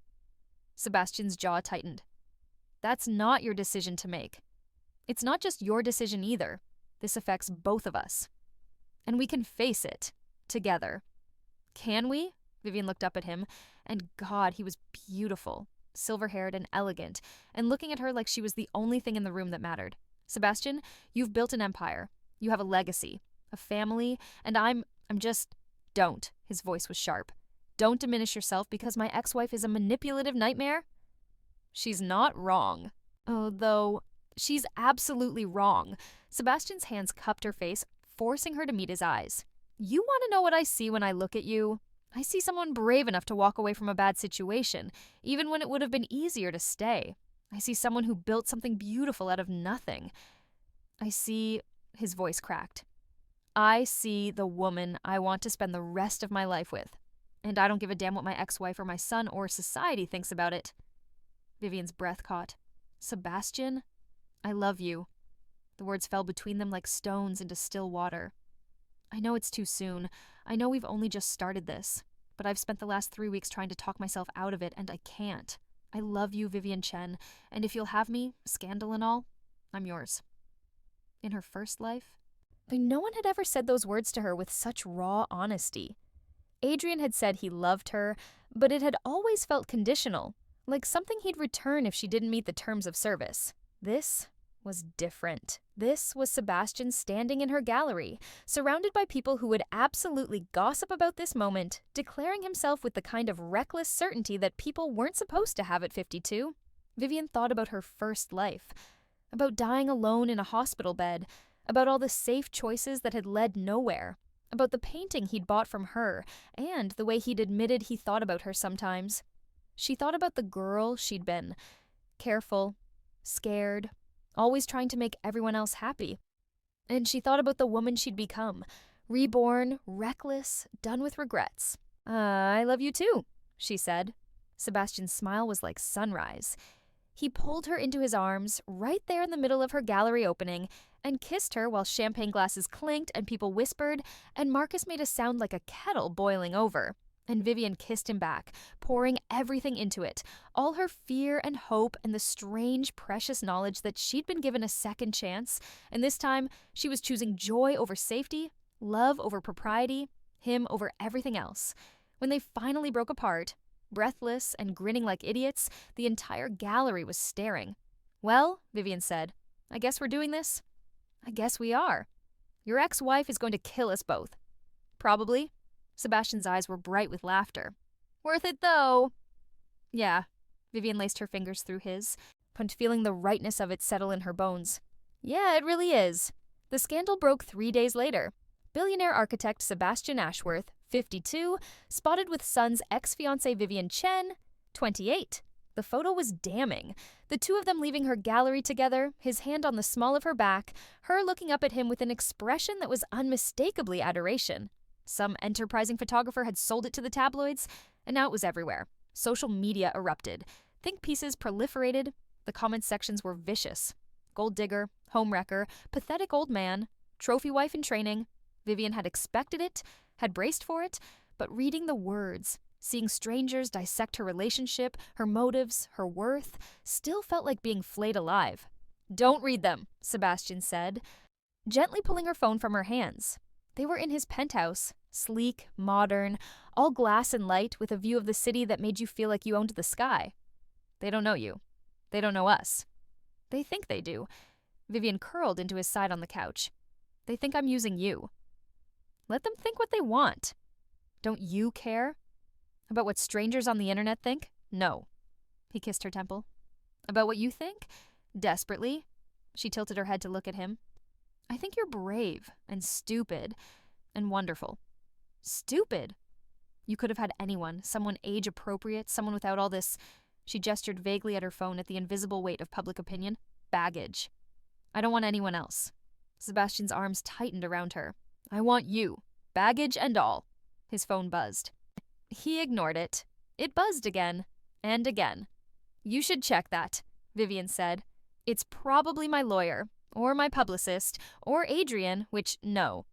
Sebastian's jaw tightened. "That's not your decision to make. It's not just your decision either. This affects both of us. And we can face it. Together." "Can we?" Vivian looked up at him, and God, he was beautiful, silver-haired and elegant, and looking at her like she was the only thing in the room that mattered. "Sebastian, you've built an empire. You have a legacy, a family, and I'm just... Don't." His voice was sharp. "Don't diminish yourself because my ex-wife is a manipulative nightmare." "She's not wrong." "Though, she's absolutely wrong." Sebastian's hands cupped her face, forcing her to meet his eyes. "You want to know what I see when I look at you? I see someone brave enough to walk away from a bad situation, even when it would have been easier to stay. I see someone who built something beautiful out of nothing. I see..." His voice cracked. "I see the woman I want to spend the rest of my life with. And I don't give a damn what my ex-wife or my son or society thinks about it." Vivian's breath caught. "Sebastian, I love you." The words fell between them like stones into still water. "I know it's too soon. I know we've only just started this. But I've spent the last 3 weeks trying to talk myself out of it, and I can't. I love you, Vivian Chen, and if you'll have me, scandal and all, I'm yours." In her first life? No one had ever said those words to her with such raw honesty. Adrian had said he loved her, but it had always felt conditional, like something he'd return if she didn't meet the terms of service. This was different. This was Sebastian standing in her gallery, surrounded by people who would absolutely gossip about this moment, declaring himself with the kind of reckless certainty that people weren't supposed to have at 52. Vivian thought about her first life, about dying alone in a hospital bed, about all the safe choices that had led nowhere, about the painting he'd bought from her, and the way he'd admitted he thought about her sometimes. She thought about the girl she'd been, careful, scared, always trying to make everyone else happy. And she thought about the woman she'd become, reborn, reckless, done with regrets. "I love you too," she said. Sebastian's smile was like sunrise. He pulled her into his arms, right there in the middle of her gallery opening, and kissed her while champagne glasses clinked and people whispered, and Marcus made a sound like a kettle boiling over. And Vivian kissed him back, pouring everything into it, all her fear and hope and the strange, precious knowledge that she'd been given a second chance, and this time she was choosing joy over safety, love over propriety, him over everything else. When they finally broke apart, breathless and grinning like idiots, the entire gallery was staring. "Well," Vivian said, "I guess we're doing this." "I guess we are. Your ex-wife is going to kill us both." "Probably." Sebastian's eyes were bright with laughter. "Worth it, though." "Yeah." Vivian laced her fingers through his, and feeling the rightness of it settle in her bones. "Yeah, it really is." The scandal broke 3 days later. Billionaire architect Sebastian Ashworth, 52, spotted with son's ex-fiancée Vivian Chen, 28. The photo was damning. The two of them leaving her gallery together, his hand on the small of her back, her looking up at him with an expression that was unmistakably adoration. Some enterprising photographer had sold it to the tabloids, and now it was everywhere. Social media erupted. Think pieces proliferated. The comment sections were vicious. Gold digger, homewrecker, pathetic old man, trophy wife in training. Vivian had expected it, had braced for it, but reading the words, seeing strangers dissect her relationship, her motives, her worth, still felt like being flayed alive. "Don't read them," Sebastian said, gently pulling her phone from her hands. They were in his penthouse, sleek, modern, all glass and light with a view of the city that made you feel like you owned the sky. "They don't know you. They don't know us." "They think they do." Vivian curled into his side on the couch. "They think I'm using you." "Let them think what they want. Don't you care? About what strangers on the internet think? No." He kissed her temple. "About what you think? Desperately." She tilted her head to look at him. "I think you're brave and stupid and wonderful." "Stupid?" "You could have had anyone, someone age-appropriate, someone without all this She gestured vaguely at her phone at the invisible weight of public opinion. Baggage. I don't want anyone else. Sebastian's arms tightened around her. I want you. Baggage and all. His phone buzzed. He ignored it. It buzzed again. And again. You should check that, Vivian said. It's probably my lawyer, or my publicist, or Adrian, which, no.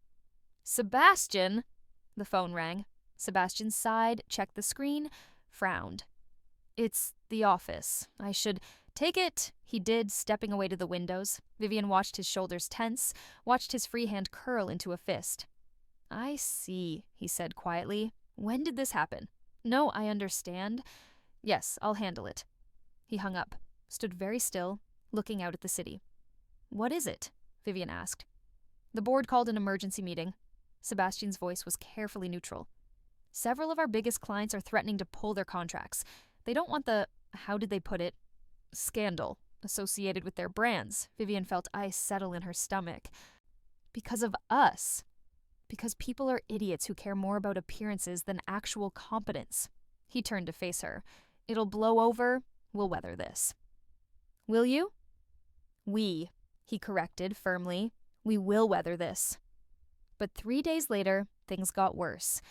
Sebastian! The phone rang. Sebastian sighed, checked the screen, frowned. It's the office. I should take it, he did, stepping away to the windows. Vivian watched his shoulders tense, watched his free hand curl into a fist. I see, he said quietly. When did this happen? No, I understand. Yes, I'll handle it. He hung up, stood very still, looking out at the city. What is it? Vivian asked. The board called an emergency meeting. Sebastian's voice was carefully neutral. Several of our biggest clients are threatening to pull their contracts. They don't want the, how did they put it, scandal associated with their brands. Vivian felt ice settle in her stomach. Because of us. Because people are idiots who care more about appearances than actual competence. He turned to face her. It'll blow over. We'll weather this. Will you? We, he corrected firmly. We will weather this. But 3 days later, things got worse.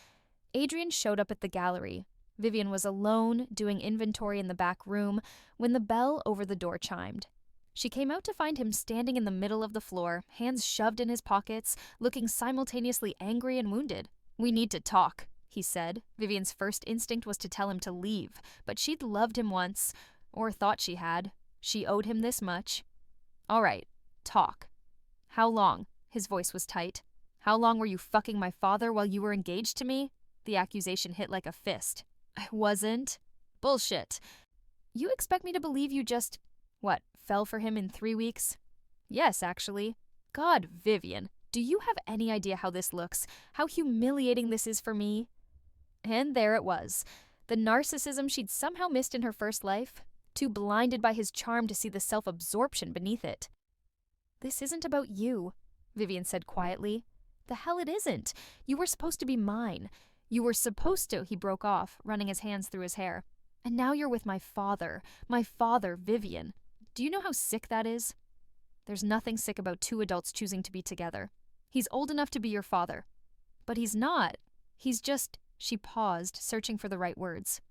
Adrian showed up at the gallery. Vivian was alone, doing inventory in the back room, when the bell over the door chimed. She came out to find him standing in the middle of the floor, hands shoved in his pockets, looking simultaneously angry and wounded. We need to talk, he said. Vivian's first instinct was to tell him to leave, but she'd loved him once, or thought she had. She owed him this much. All right, talk. How long? His voice was tight. How long were you fucking my father while you were engaged to me? The accusation hit like a fist. I wasn't. Bullshit. You expect me to believe you just, what, fell for him in 3 weeks? Yes, actually. God, Vivian, do you have any idea how this looks? How humiliating this is for me? And there it was. The narcissism she'd somehow missed in her first life, too blinded by his charm to see the self-absorption beneath it. This isn't about you, Vivian said quietly. The hell it isn't. You were supposed to be mine. You were supposed to, he broke off, running his hands through his hair. And now you're with my father, Vivian. Do you know how sick that is? There's nothing sick about two adults choosing to be together. He's old enough to be your father. But he's not. He's just, she paused, searching for the right words.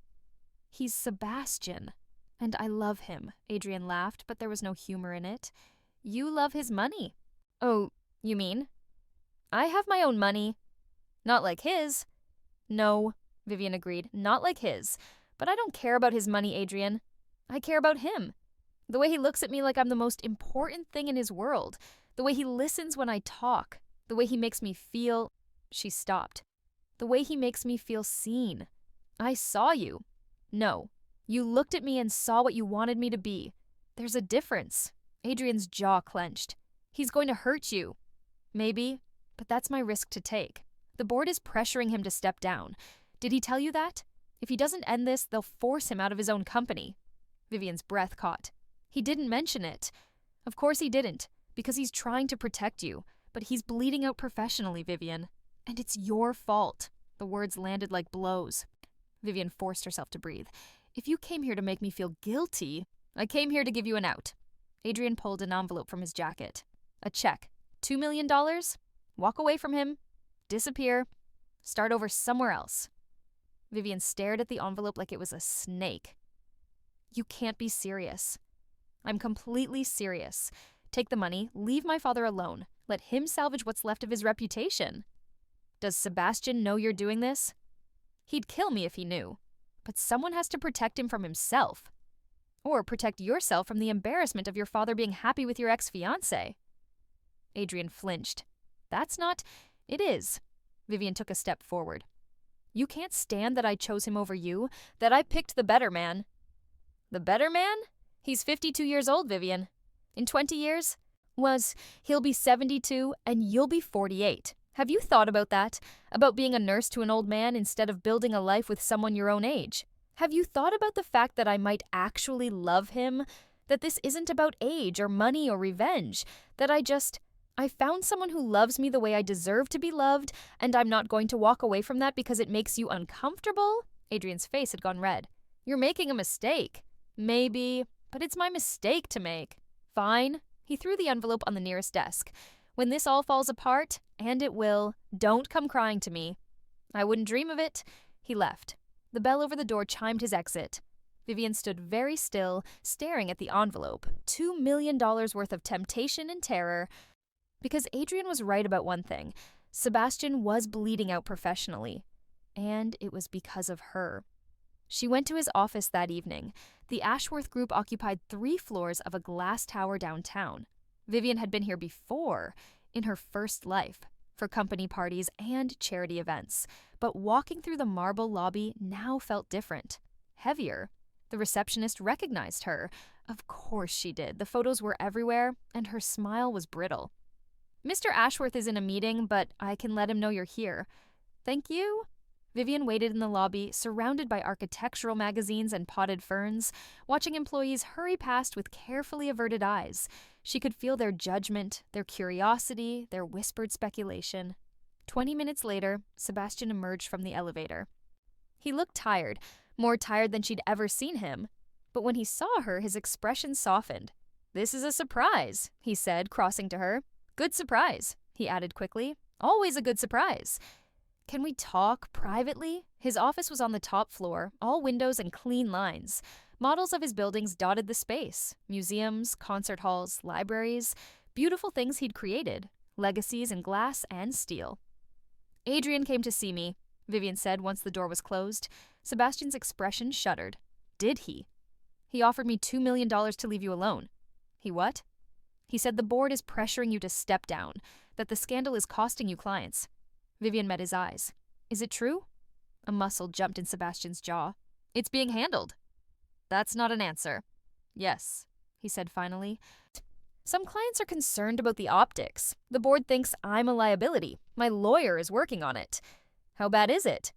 He's Sebastian. And I love him, Adrian laughed, but there was no humor in it. You love his money. Oh, you mean? I have my own money. Not like his. No, Vivian agreed, not like his. But I don't care about his money, Adrian. I care about him. The way he looks at me like I'm the most important thing in his world. The way he listens when I talk. The way he makes me feel... She stopped. The way he makes me feel seen. I saw you. No, you looked at me and saw what you wanted me to be. There's a difference. Adrian's jaw clenched. He's going to hurt you. Maybe, but that's my risk to take. The board is pressuring him to step down. Did he tell you that? If he doesn't end this, they'll force him out of his own company. Vivian's breath caught. He didn't mention it. Of course he didn't, because he's trying to protect you, but he's bleeding out professionally, Vivian. And it's your fault. The words landed like blows. Vivian forced herself to breathe. If you came here to make me feel guilty, I came here to give you an out. Adrian pulled an envelope from his jacket. A check. $2 million? Walk away from him. Disappear. Start over somewhere else. Vivian stared at the envelope like it was a snake. You can't be serious. I'm completely serious. Take the money, leave my father alone. Let him salvage what's left of his reputation. Does Sebastian know you're doing this? He'd kill me if he knew. But someone has to protect him from himself. Or protect yourself from the embarrassment of your father being happy with your ex-fiancé. Adrian flinched. That's not... It is. Vivian took a step forward. You can't stand that I chose him over you, that I picked the better man. The better man? He's 52 years old, Vivian. In 20 years? He'll be 72 and you'll be 48. Have you thought about that? About being a nurse to an old man instead of building a life with someone your own age? Have you thought about the fact that I might actually love him? That this isn't about age or money or revenge? That I found someone who loves me the way I deserve to be loved, and I'm not going to walk away from that because it makes you uncomfortable? Adrian's face had gone red. You're making a mistake. Maybe, but it's my mistake to make. Fine. He threw the envelope on the nearest desk. When this all falls apart, and it will, don't come crying to me. I wouldn't dream of it. He left. The bell over the door chimed his exit. Vivian stood very still, staring at the envelope. $2 million worth of temptation and terror. Because Adrian was right about one thing. Sebastian was bleeding out professionally. And it was because of her. She went to his office that evening. The Ashworth Group occupied 3 floors of a glass tower downtown. Vivian had been here before, in her first life, for company parties and charity events. But walking through the marble lobby now felt different. Heavier. The receptionist recognized her. Of course she did. The photos were everywhere, and her smile was brittle. Mr. Ashworth is in a meeting, but I can let him know you're here. Thank you. Vivian waited in the lobby, surrounded by architectural magazines and potted ferns, watching employees hurry past with carefully averted eyes. She could feel their judgment, their curiosity, their whispered speculation. 20 minutes later, Sebastian emerged from the elevator. He looked tired, more tired than she'd ever seen him. But when he saw her, his expression softened. "This is a surprise," he said, crossing to her. "Good surprise," he added quickly. "Always a good surprise." "Can we talk privately?" His office was on the top floor, all windows and clean lines. Models of his buildings dotted the space. Museums, concert halls, libraries. Beautiful things he'd created. Legacies in glass and steel. "Adrian came to see me," Vivian said once the door was closed. Sebastian's expression shuddered. "Did he?" "He offered me $2 million to leave you alone." "He what?" "He said the board is pressuring you to step down, that the scandal is costing you clients." Vivian met his eyes. "Is it true?" A muscle jumped in Sebastian's jaw. "It's being handled." "That's not an answer." "Yes," he said finally. "Some clients are concerned about the optics. The board thinks I'm a liability. My lawyer is working on it." "How bad is it?"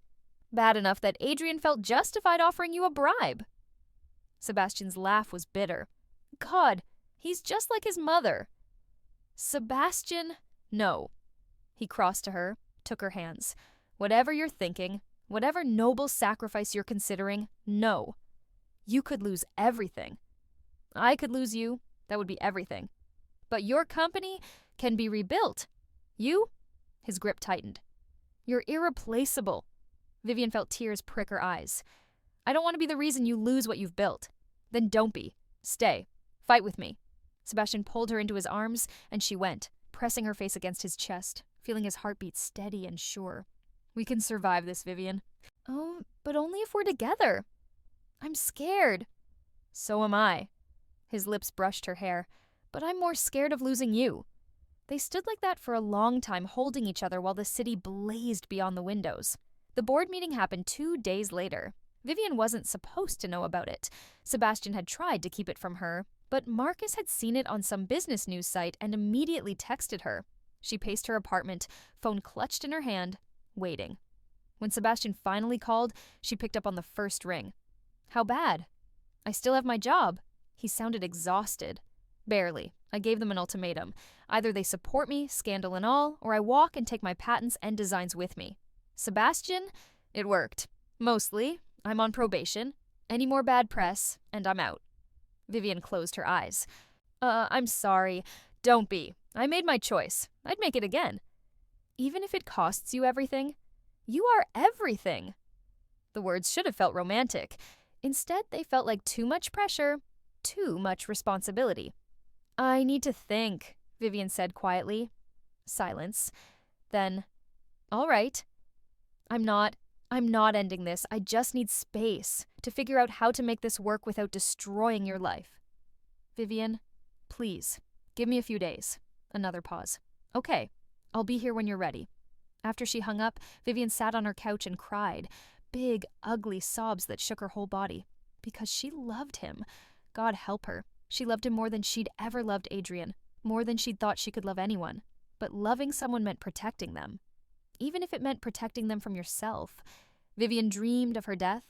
"Bad enough that Adrian felt justified offering you a bribe." Sebastian's laugh was bitter. "God, he's just like his mother." "Sebastian, no." He crossed to her, took her hands. "Whatever you're thinking, whatever noble sacrifice you're considering, no. You could lose everything. I could lose you. That would be everything. But your company can be rebuilt. You?" His grip tightened. "You're irreplaceable." Vivian felt tears prick her eyes. "I don't want to be the reason you lose what you've built." "Then don't be. Stay. Fight with me." Sebastian pulled her into his arms, and she went, pressing her face against his chest, feeling his heartbeat steady and sure. "We can survive this, Vivian." "Oh, but only if we're together." "I'm scared." "So am I." His lips brushed her hair. "But I'm more scared of losing you." They stood like that for a long time, holding each other while the city blazed beyond the windows. The board meeting happened 2 days later. Vivian wasn't supposed to know about it. Sebastian had tried to keep it from her, but Marcus had seen it on some business news site and immediately texted her. She paced her apartment, phone clutched in her hand, waiting. When Sebastian finally called, she picked up on the first ring. "How bad?" "I still have my job." He sounded exhausted. "Barely. I gave them an ultimatum. Either they support me, scandal and all, or I walk and take my patents and designs with me." "Sebastian, it worked. Mostly. I'm on probation. Any more bad press, and I'm out." Vivian closed her eyes. I'm sorry. Don't be. I made my choice. I'd make it again." "Even if it costs you everything?" "You are everything." The words should have felt romantic. Instead, they felt like too much pressure, too much responsibility. "I need to think," Vivian said quietly. Silence. Then, "All right. I'm not ending this. I just need space to figure out how to make this work without destroying your life." "Vivian, please, give me a few days." Another pause. "Okay, I'll be here when you're ready." After she hung up, Vivian sat on her couch and cried. Big, ugly sobs that shook her whole body. Because she loved him. God help her. She loved him more than she'd ever loved Adrian. More than she'd thought she could love anyone. But loving someone meant protecting them. Even if it meant protecting them from yourself. Vivian dreamed of her death.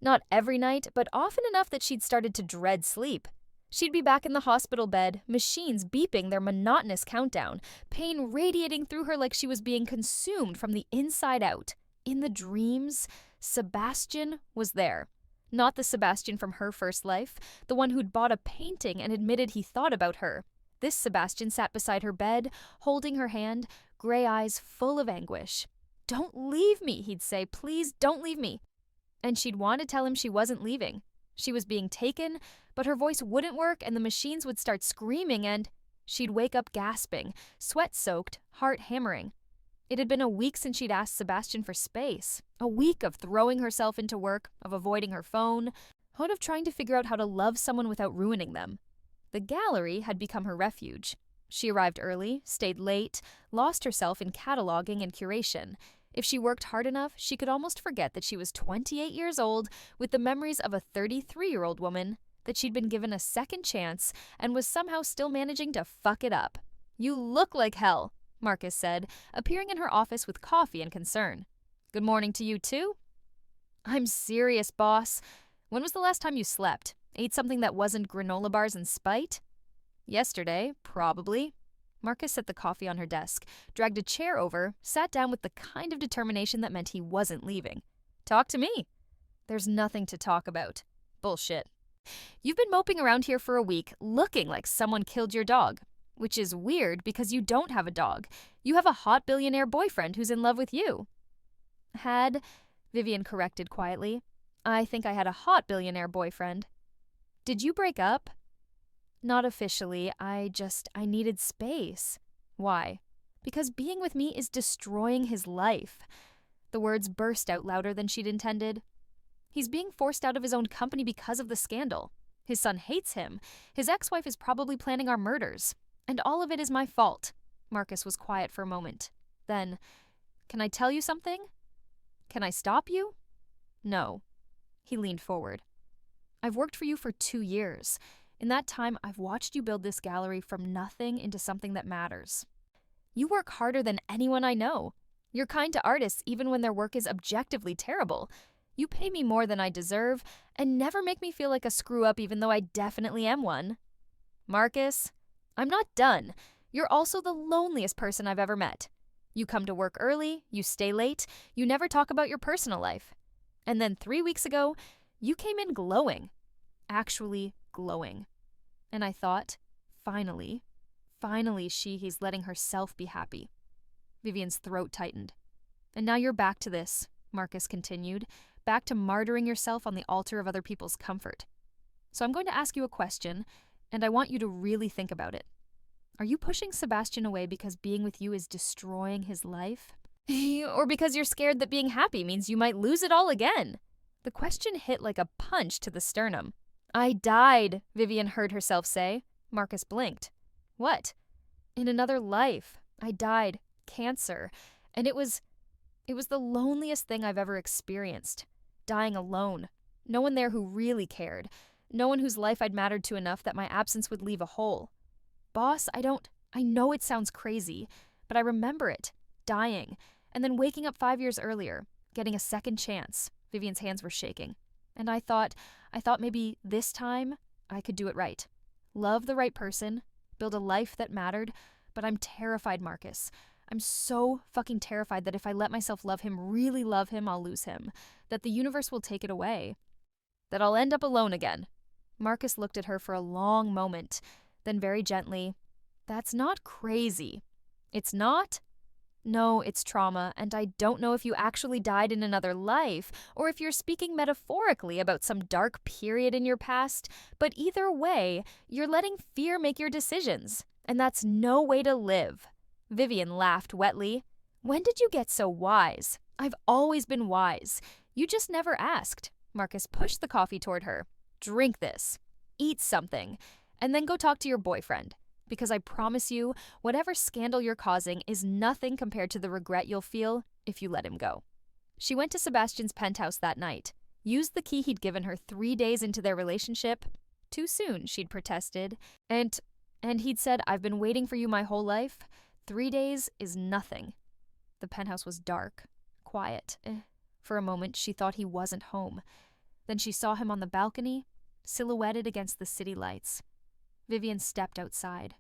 Not every night, but often enough that she'd started to dread sleep. She'd be back in the hospital bed, machines beeping their monotonous countdown, pain radiating through her like she was being consumed from the inside out. In the dreams, Sebastian was there. Not the Sebastian from her first life, the one who'd bought a painting and admitted he thought about her. This Sebastian sat beside her bed, holding her hand, gray eyes full of anguish. "Don't leave me," he'd say. "Please don't leave me." And she'd want to tell him she wasn't leaving. She was being taken, but her voice wouldn't work and the machines would start screaming and she'd wake up gasping, sweat-soaked, heart hammering. It had been a week since she'd asked Sebastian for space. A week of throwing herself into work, of avoiding her phone, out of trying to figure out how to love someone without ruining them. The gallery had become her refuge. She arrived early, stayed late, lost herself in cataloging and curation. If she worked hard enough, she could almost forget that she was 28 years old with the memories of a 33-year-old woman, that she'd been given a second chance and was somehow still managing to fuck it up. "You look like hell," Marcus said, appearing in her office with coffee and concern. "Good morning to you too?" "I'm serious, boss. When was the last time you slept? Ate something that wasn't granola bars in spite?" "Yesterday, probably." Marcus set the coffee on her desk, dragged a chair over, sat down with the kind of determination that meant he wasn't leaving. "Talk to me." "There's nothing to talk about." "Bullshit. You've been moping around here for a week, looking like someone killed your dog. Which is weird because you don't have a dog. You have a hot billionaire boyfriend who's in love with you." "Had," Vivian corrected quietly. "I think I had a hot billionaire boyfriend." "Did you break up?" "Not officially. I needed space." "Why?" "Because being with me is destroying his life." The words burst out louder than she'd intended. "He's being forced out of his own company because of the scandal. His son hates him. His ex-wife is probably planning our murders. And all of it is my fault." Marcus was quiet for a moment. Then, "Can I tell you something? Can I stop you?" "No." He leaned forward. "I've worked for you for 2 years. In that time, I've watched you build this gallery from nothing into something that matters. You work harder than anyone I know. You're kind to artists even when their work is objectively terrible. You pay me more than I deserve and never make me feel like a screw-up even though I definitely am one." "Marcus, I'm not done. You're also the loneliest person I've ever met. You come to work early, you stay late, you never talk about your personal life. And then 3 weeks ago, you came in glowing. Actually glowing. And I thought, finally he's letting herself be happy." Vivian's throat tightened. "And now you're back to this," Marcus continued, "back to martyring yourself on the altar of other people's comfort. So I'm going to ask you a question, and I want you to really think about it. Are you pushing Sebastian away because being with you is destroying his life? Or because you're scared that being happy means you might lose it all again?" The question hit like a punch to the sternum. "I died," Vivian heard herself say. Marcus blinked. "What?" "In another life. I died. Cancer. And it was the loneliest thing I've ever experienced. Dying alone. No one there who really cared. No one whose life I'd mattered to enough that my absence would leave a hole. Boss, I know it sounds crazy, but I remember it. Dying. And then waking up 5 years earlier. Getting a second chance." Vivian's hands were shaking. "And I thought maybe this time I could do it right. Love the right person. Build a life that mattered. But I'm terrified, Marcus. I'm so fucking terrified that if I let myself love him, really love him, I'll lose him. That the universe will take it away. That I'll end up alone again." Marcus looked at her for a long moment, then very gently, "That's not crazy." "It's not?" "No, it's trauma, and I don't know if you actually died in another life, or if you're speaking metaphorically about some dark period in your past, but either way, you're letting fear make your decisions, and that's no way to live." Vivian laughed wetly. "When did you get so wise? I've always been wise. You just never asked." Marcus pushed the coffee toward her. "Drink this. Eat something. And then go talk to your boyfriend. Because I promise you, whatever scandal you're causing is nothing compared to the regret you'll feel if you let him go." She went to Sebastian's penthouse that night, used the key he'd given her 3 days into their relationship. Too soon, she'd protested. And he'd said, "I've been waiting for you my whole life. 3 days is nothing." The penthouse was dark, quiet. For a moment, she thought he wasn't home. Then she saw him on the balcony, silhouetted against the city lights. Vivian stepped outside.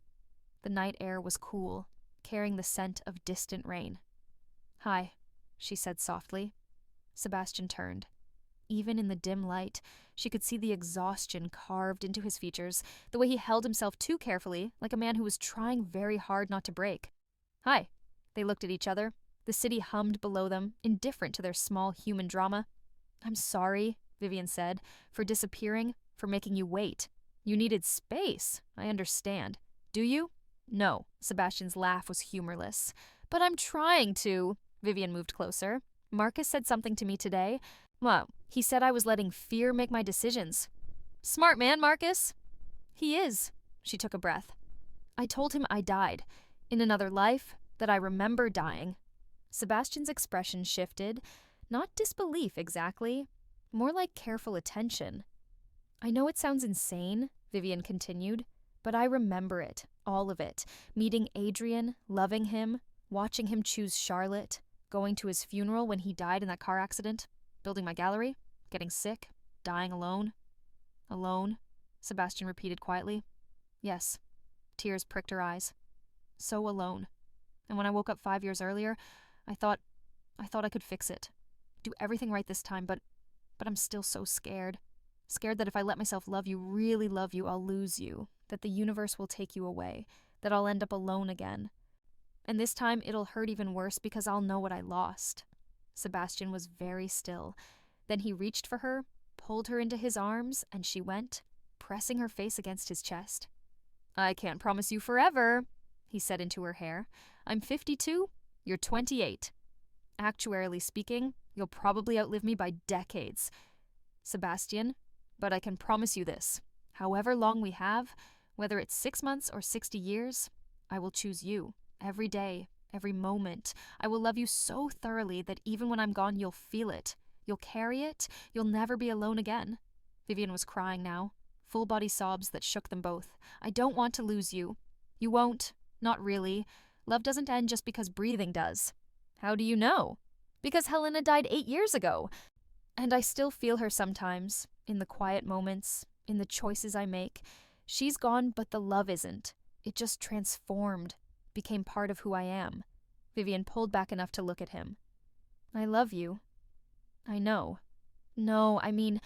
The night air was cool, carrying the scent of distant rain. "Hi," she said softly. Sebastian turned. Even in the dim light, she could see the exhaustion carved into his features, the way he held himself too carefully, like a man who was trying very hard not to break. "Hi." They looked at each other. The city hummed below them, indifferent to their small human drama. "I'm sorry," Vivian said, "for disappearing, for making you wait. You needed space, I understand. Do you?" "No." Sebastian's laugh was humorless. "But I'm trying to." Vivian moved closer. "Marcus said something to me today. Well, he said I was letting fear make my decisions." "Smart man, Marcus." "He is." She took a breath. "I told him I died. In another life, that I remember dying." Sebastian's expression shifted. Not disbelief exactly, more like careful attention. "I know it sounds insane," Vivian continued, "but I remember it, all of it. Meeting Adrian, loving him, watching him choose Charlotte, going to his funeral when he died in that car accident, building my gallery, getting sick, dying alone." "Alone," Sebastian repeated quietly. "Yes." Tears pricked her eyes. "So alone. And when I woke up 5 years earlier, I thought I could fix it. Do everything right this time, but I'm still so scared. Scared that if I let myself love you, really love you, I'll lose you, that the universe will take you away, that I'll end up alone again. And this time it'll hurt even worse because I'll know what I lost." Sebastian was very still. Then he reached for her, pulled her into his arms, and she went, pressing her face against his chest. "I can't promise you forever," he said into her hair. "I'm 52, you're 28. Actuarially speaking, you'll probably outlive me by decades. Sebastian, but I can promise you this. However long we have, whether it's 6 months or 60 years, I will choose you. Every day, every moment. I will love you so thoroughly that even when I'm gone, you'll feel it. You'll carry it. You'll never be alone again." Vivian was crying now, full-body sobs that shook them both. "I don't want to lose you. You won't. Not really. Love doesn't end just because breathing does." "How do you know?" "Because Helena died 8 years ago. And I still feel her sometimes, in the quiet moments, in the choices I make. She's gone, but the love isn't. It just transformed, became part of who I am." Vivian pulled back enough to look at him. "I love you. I know. No, I mean,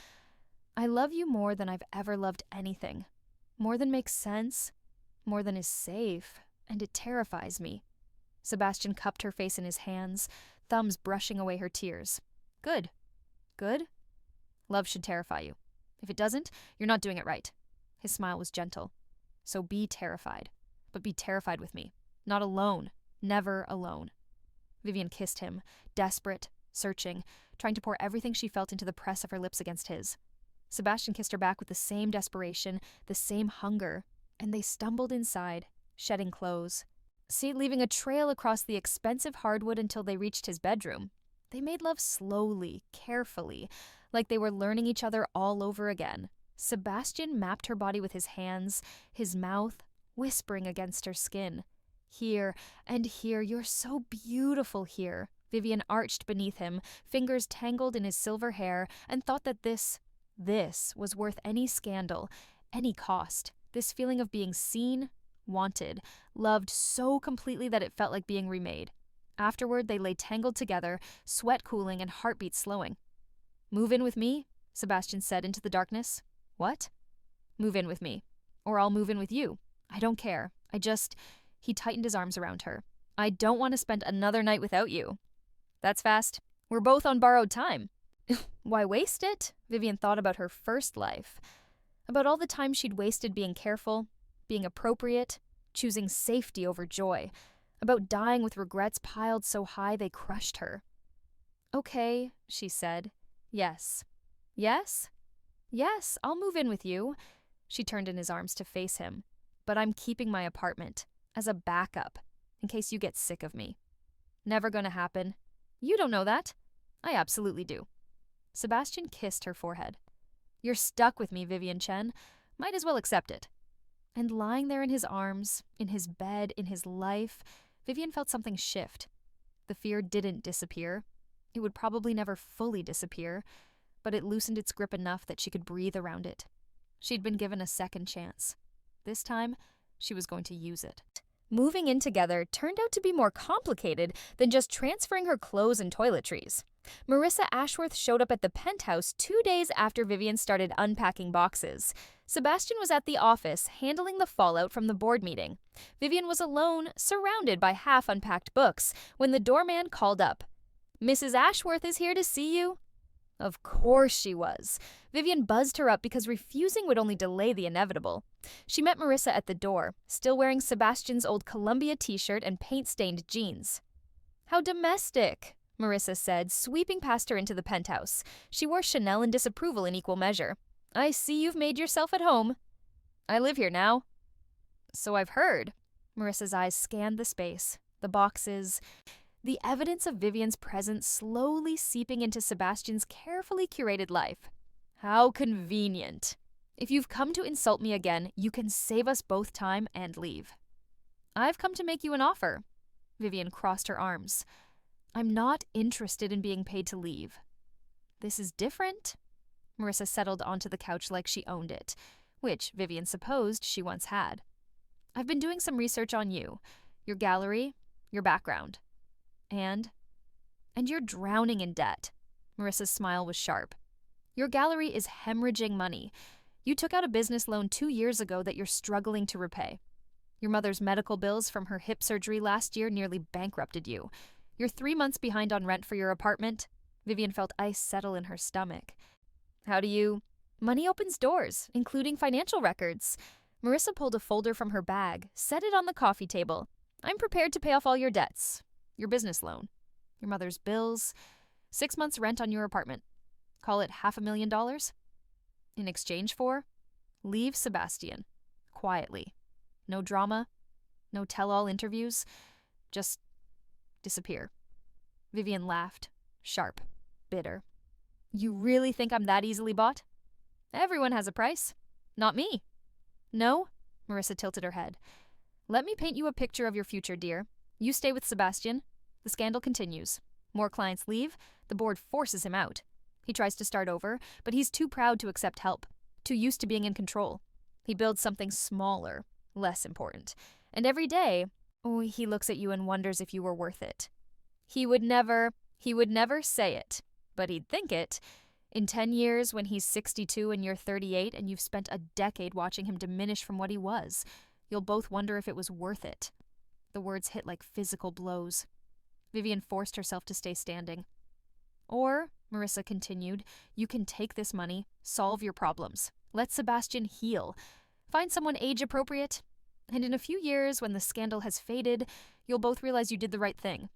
I love you more than I've ever loved anything. More than makes sense, more than is safe, and it terrifies me." Sebastian cupped her face in his hands, thumbs brushing away her tears. "Good. Good? Love should terrify you. If it doesn't, you're not doing it right." His smile was gentle. "So be terrified. But be terrified with me. Not alone. Never alone." Vivian kissed him, desperate, searching, trying to pour everything she felt into the press of her lips against his. Sebastian kissed her back with the same desperation, the same hunger, and they stumbled inside, shedding clothes, leaving a trail across the expensive hardwood until they reached his bedroom. They made love slowly, carefully, like they were learning each other all over again. Sebastian mapped her body with his hands, his mouth, whispering against her skin. "Here and here, you're so beautiful here." Vivian arched beneath him, fingers tangled in his silver hair, and thought that this was worth any scandal, any cost. This feeling of being seen, wanted, loved so completely that it felt like being remade. Afterward, they lay tangled together, sweat cooling and heartbeat slowing. "Move in with me," Sebastian said into the darkness. "What?" "Move in with me. Or I'll move in with you. I don't care. He tightened his arms around her. "I don't want to spend another night without you." "That's fast. We're both on borrowed time." Why waste it? Vivian thought about her first life. About all the time she'd wasted being careful, being appropriate, choosing safety over joy. About dying with regrets piled so high they crushed her. "Okay," she said. "Yes." "Yes?" "Yes, I'll move in with you." She turned in his arms to face him. "But I'm keeping my apartment, as a backup, in case you get sick of me." "Never gonna happen." "You don't know that." "I absolutely do." Sebastian kissed her forehead. "You're stuck with me, Vivian Chen. Might as well accept it." And lying there in his arms, in his bed, in his life, Vivian felt something shift. The fear didn't disappear. It would probably never fully disappear, but it loosened its grip enough that she could breathe around it. She'd been given a second chance. This time, she was going to use it. Moving in together turned out to be more complicated than just transferring her clothes and toiletries. Marissa Ashworth showed up at the penthouse 2 days after Vivian started unpacking boxes. Sebastian was at the office, handling the fallout from the board meeting. Vivian was alone, surrounded by half-unpacked books, when the doorman called up. "Mrs. Ashworth is here to see you." Of course she was. Vivian buzzed her up because refusing would only delay the inevitable. She met Marissa at the door, still wearing Sebastian's old Columbia t-shirt and paint-stained jeans. "How domestic," Marissa said, sweeping past her into the penthouse. She wore Chanel and disapproval in equal measure. "I see you've made yourself at home." "I live here now." "So I've heard." Marissa's eyes scanned the space, the boxes, the evidence of Vivian's presence slowly seeping into Sebastian's carefully curated life. "How convenient. If you've come to insult me again, you can save us both time and leave." "I've come to make you an offer." Vivian crossed her arms. "I'm not interested in being paid to leave." "This is different." Marissa settled onto the couch like she owned it, which Vivian supposed she once had. "I've been doing some research on you, your gallery, your background. And you're drowning in debt." Marissa's smile was sharp. "Your gallery is hemorrhaging money. You took out a business loan 2 years ago that you're struggling to repay. Your mother's medical bills from her hip surgery last year nearly bankrupted you. You're 3 months behind on rent for your apartment." Vivian felt ice settle in her stomach. "How do you—" "Money opens doors, including financial records." Marissa pulled a folder from her bag, set it on the coffee table. "I'm prepared to pay off all your debts. Your business loan, your mother's bills, 6 months rent on your apartment. Call it $500,000. In exchange for, leave Sebastian. Quietly. No drama, no tell-all interviews. Just disappear." Vivian laughed, sharp, bitter. "You really think I'm that easily bought? Everyone has a price. Not me." "No?" Marissa tilted her head. "Let me paint you a picture of your future, dear. You stay with Sebastian. The scandal continues. More clients leave. The board forces him out. He tries to start over, but he's too proud to accept help, too used to being in control. He builds something smaller, less important. And every day, he looks at you and wonders if you were worth it. He would never say it, but he'd think it. In 10 years, when he's 62 and you're 38 and you've spent a decade watching him diminish from what he was, you'll both wonder if it was worth it." The words hit like physical blows. Vivian forced herself to stay standing. "Or," Marissa continued, "you can take this money, solve your problems, let Sebastian heal, find someone age-appropriate, and in a few years, when the scandal has faded, you'll both realize you did the right thing."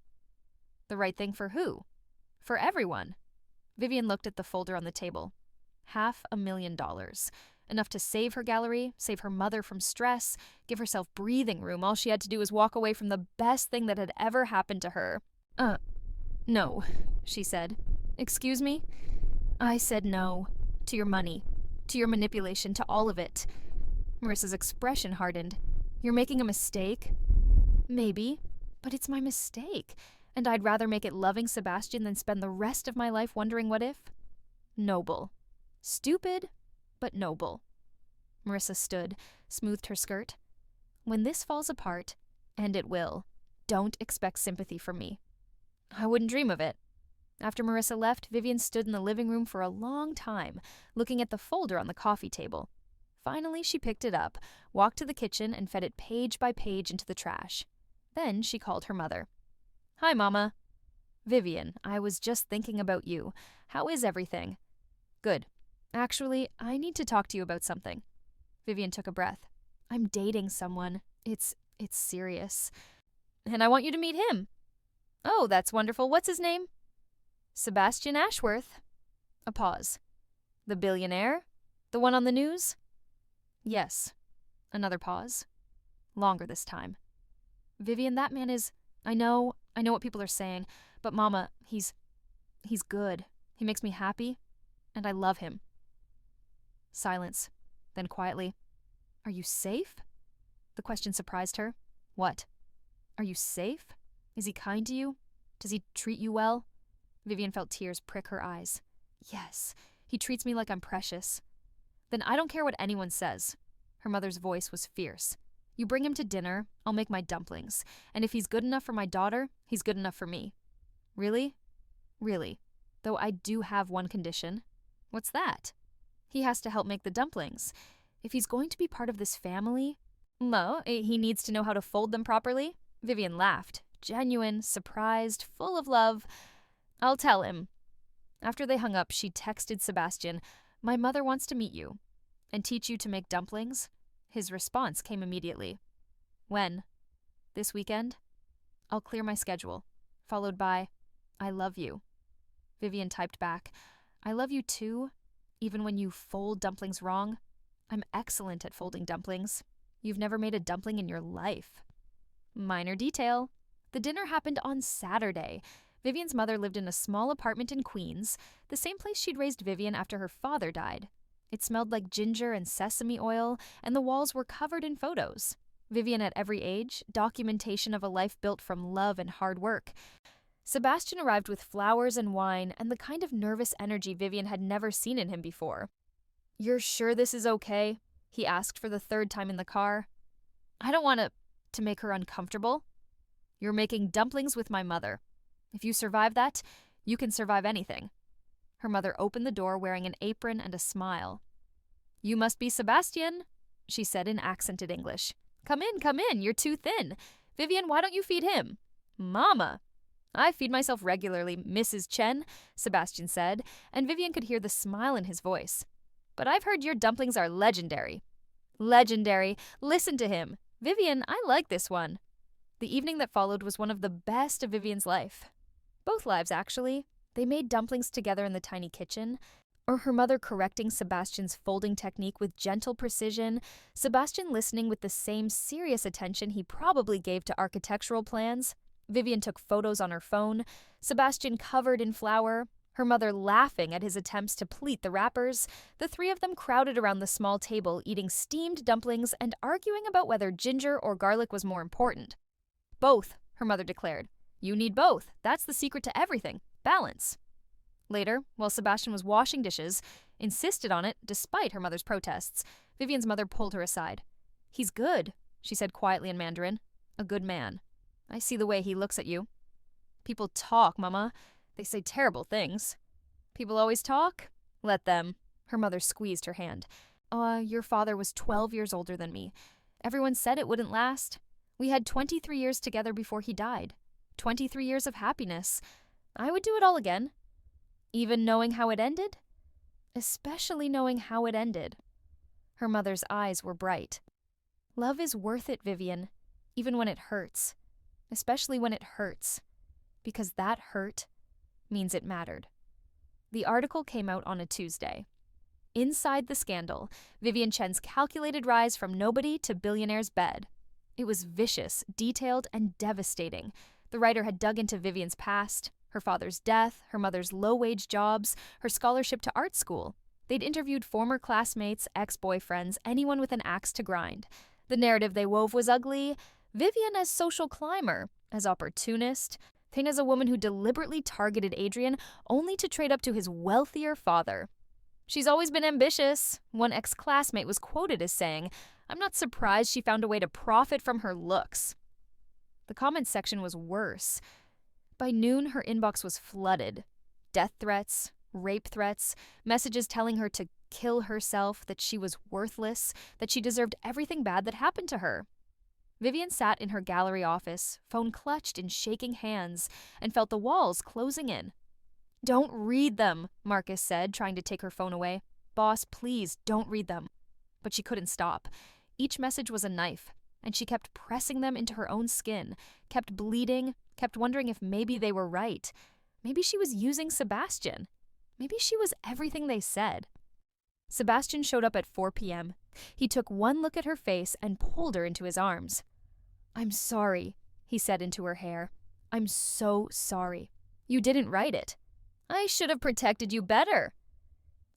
"The right thing for who?" "For everyone." Vivian looked at the folder on the table. $500,000. Enough to save her gallery, save her mother from stress, give herself breathing room. All she had to do was walk away from the best thing that had ever happened to her. No, she said. "Excuse me?" "I said no. To your money. To your manipulation. To all of it." Marissa's expression hardened. "You're making a mistake?" "Maybe. But it's my mistake. And I'd rather make it loving Sebastian than spend the rest of my life wondering what if." "Noble. Stupid, but noble." Marissa stood, smoothed her skirt. "When this falls apart, and it will, don't expect sympathy from me." "I wouldn't dream of it." After Marissa left, Vivian stood in the living room for a long time, looking at the folder on the coffee table. Finally, she picked it up, walked to the kitchen, and fed it page by page into the trash. Then she called her mother. "Hi, Mama." "Vivian, I was just thinking about you. How is everything?" "Good. Actually, I need to talk to you about something." Vivian took a breath. "I'm dating someone. It's serious. And I want you to meet him." "Oh, that's wonderful. What's his name?" "Sebastian Ashworth." A pause. "The billionaire? The one on the news?" "Yes." Another pause. Longer this time. "Vivian, that man is— I know what people are saying, but Mama, he's good. He makes me happy, and I love him." Silence. Then quietly, "Are you safe?" The question surprised her. "What? Are you safe? Is he kind to you? Does he treat you well?" Vivian felt tears prick her eyes. "Yes, he treats me like I'm precious." "Then I don't care what anyone says." Her mother's voice was fierce. "You bring him to dinner, I'll make my dumplings, and if he's good enough for my daughter, he's good enough for me." "Really?" "Really. Though I do have one condition. What's that? He has to help make the dumplings. If he's going to be part of this family, no, he needs to know how to fold them properly. Vivian laughed, genuine, surprised, full of love. I'll tell him. After they hung up, she texted Sebastian, "My mother wants to meet you and teach you to make dumplings." His response came immediately. When? This weekend? I'll clear my schedule. Followed by, I love you. Vivian typed back, I love you too, even when you fold dumplings wrong. I'm excellent at folding dumplings. You've never made a dumpling in your life. Minor detail. The dinner happened on Saturday. Vivian's mother lived in a small apartment in Queens, the same place she'd raised Vivian after her father died. It smelled like ginger and sesame oil, and the walls were covered in photos. Vivian at every age, documentation of a life built from love and hard work. Sebastian arrived with flowers and wine and the kind of nervous energy Vivian had never seen in him before. You're sure this is okay? He asked for the third time in the car. I don't want to make her uncomfortable. You're making dumplings with my mother. If you survive that, you can survive anything. Her mother opened the door wearing an apron and a smile. You must be Sebastian, she said in accented English. Come in, you're too thin. Vivian, why don't you feed him? Mama. I feed myself regularly, Mrs. Chen, Sebastian said, and Vivian could hear the smile in his voice. But I've heard your dumplings are legendary. Legendary. Listen to him. Vivian, I like this one. The evening that followed was one of the best of Vivian's life. Both lives, actually. They made dumplings together in the tiny kitchen, or her mother correcting Sebastian's folding technique with gentle precision, Sebastian listening with the same serious attention he probably gave to architectural plans. Vivian took photos on her phone, Sebastian covered in flour, her mother laughing at his attempts to pleat the wrappers. The three of them crowded around the small table eating steamed dumplings and arguing about whether ginger or garlic was more important. Both, her mother declared. You need both. That's the secret to everything. Balance. Later, while Sebastian was washing dishes, insisted on it despite her mother's protests, Vivian's mother pulled her aside. He's good, she said quietly in Mandarin. A good man. I see the way he looks at you. People talk, Mama. They say terrible things. People always talk? Let them. Her mother squeezed her hand. Your father was 12 years older than me. Everyone said it wouldn't last. We had 23 years together before he died. 23 years of happiness. I would do it all again. Even knowing how it ended? Especially knowing how it ended. Her mother's eyes were bright. Love is worth it, Vivian, even when it hurts. Especially when it hurts. Because that hurt means it mattered. The article came out on a Tuesday. Inside the scandal, Vivian Chen's calculated rise from nobody to billionaire's bed. It was vicious, detailed, and devastating. The writer had dug into Vivian's past, her father's death, her mother's low-wage jobs, her scholarship to art school. They'd interviewed former classmates, ex-boyfriends, anyone with an axe to grind. The narrative they wove was ugly. Vivian as social climber, as opportunist, Thing as a woman who deliberately targeted Adrian only to trade up to his wealthier father. She's always been ambitious, one ex-classmate was quoted as saying, I'm not surprised she found a way to profit from her looks. The comments section was worse. By noon, her inbox was flooded. Death threats, rape threats, messages telling her to kill herself, that she was worthless, that she deserved everything bad that happened to her. Vivian sat in her gallery office, phone clutched in shaking hands, and felt the walls closing in. Don't read them, Marcus said, trying to take her phone away. Boss, please, don't read them. But she couldn't stop. Each message was a knife, and she kept pressing them into her own skin, kept bleeding, kept wondering if maybe they were right. Maybe she was using Sebastian. Maybe she was everything they said. Sebastian showed up at 4 p.m. He took one look at her face and pulled her into his arms. I'm sorry, he said into her hair. I'm so sorry. You didn't write it. I should have protected you better.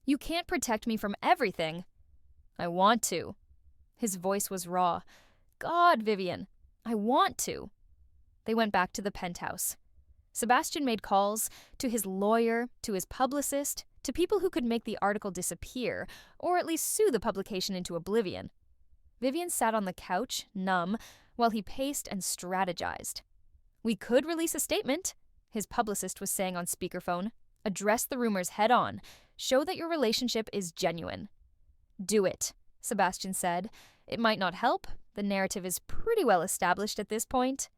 You can't protect me from everything. I want to. His voice was raw. God, Vivian, I want to. They went back to the penthouse. Sebastian made calls to his lawyer, to his publicist, to people who could make the article disappear, or at least sue the publication into oblivion. Vivian sat on the couch, numb, while he paced and strategized. We could release a statement, his publicist was saying on speakerphone. Address the rumors head on. Show that your relationship is genuine. Do it, Sebastian said. It might not help. The narrative is pretty well established at this point.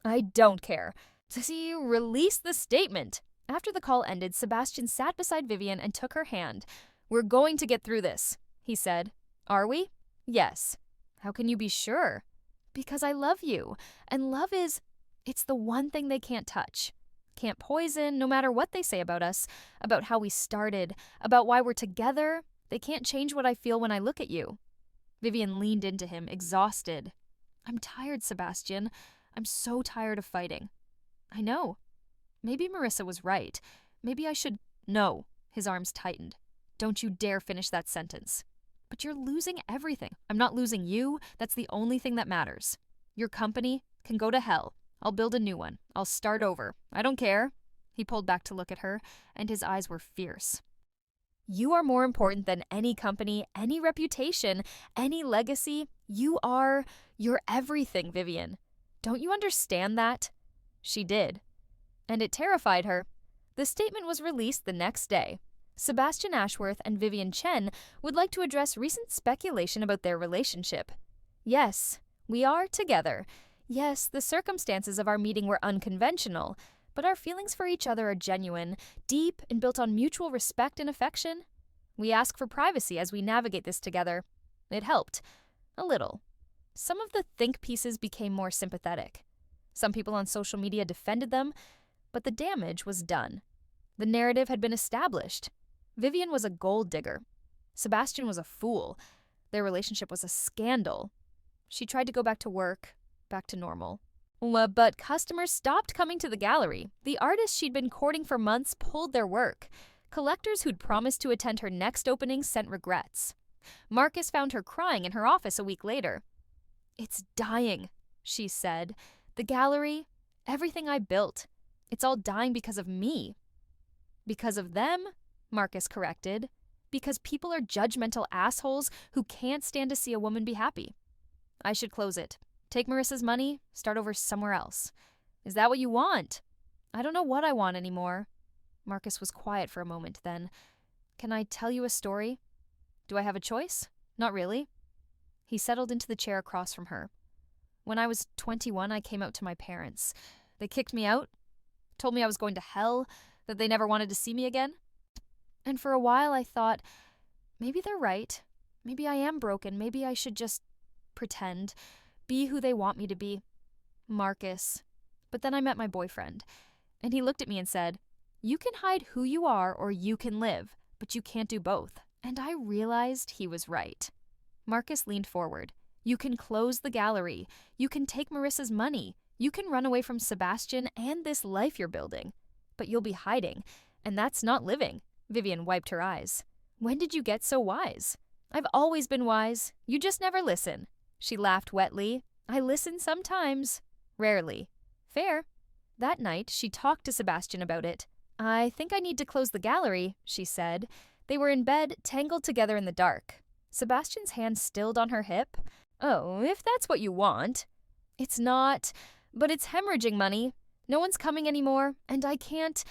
I don't care. See, release the statement. After the call ended, Sebastian sat beside Vivian and took her hand. We're going to get through this, he said. Are we? Yes. How can you be sure? Because I love you. And love it's the one thing they can't touch. Can't poison, no matter what they say about us, about how we started, about why we're together. They can't change what I feel when I look at you. Vivian leaned into him, exhausted. I'm tired, Sebastian. I'm so tired of fighting. I know. Maybe Marissa was right. Maybe I should... No. His arms tightened. Don't you dare finish that sentence. But you're losing everything. I'm not losing you. That's the only thing that matters. Your company can go to hell. I'll build a new one. I'll start over. I don't care. He pulled back to look at her, and his eyes were fierce. You are more important than any company, any reputation, any legacy. You're everything, Vivian. Don't you understand that? She did. And it terrified her. The statement was released the next day. Sebastian Ashworth and Vivian Chen would like to address recent speculation about their relationship. Yes, we are together. Yes, the circumstances of our meeting were unconventional, but our feelings for each other are genuine, deep, and built on mutual respect and affection. We ask for privacy as we navigate this together. It helped. A little. Some of the think pieces became more sympathetic. Some people on social media defended them, but the damage was done. The narrative had been established. Vivian was a gold digger. Sebastian was a fool. Their relationship was a scandal. She tried to go back to work, back to normal. But customers stopped coming to the gallery. The artists she'd been courting for months pulled their work. Collectors who'd promised to attend her next opening sent regrets. Marcus found her crying in her office a week later. It's dying, she said. The gallery, everything I built, it's all dying because of me. Because of them, Marcus corrected. Because people are judgmental assholes who can't stand to see a woman be happy. I should close it. Take Marissa's money, start over somewhere else. Is that what you want? I don't know what I want anymore. Marcus was quiet for a moment, then. Can I tell you a story? Do I have a choice? Not really. He settled into the chair across from her. When I was 21, I came out to my parents. They kicked me out, told me I was going to hell, that they never wanted to see me again. And for a while I thought, maybe they're right. Maybe I am broken. Maybe I should just pretend, be who they want me to be. Marcus. But then I met my boyfriend, and he looked at me and said, you can hide who you are or you can live, but you can't do both. And I realized he was right. Marcus leaned forward. You can close the gallery. You can take Marissa's money. You can run away from Sebastian and this life you're building. But you'll be hiding, and that's not living. Vivian wiped her eyes. When did you get so wise? I've always been wise. You just never listen. She laughed wetly. I listen sometimes. Rarely. Fair. That night, she talked to Sebastian about it. I think I need to close the gallery, she said. They were in bed, tangled together in the dark. Sebastian's hand stilled on her hip. Oh, if that's what you want. It's not, but it's hemorrhaging money. No one's coming anymore, and I can't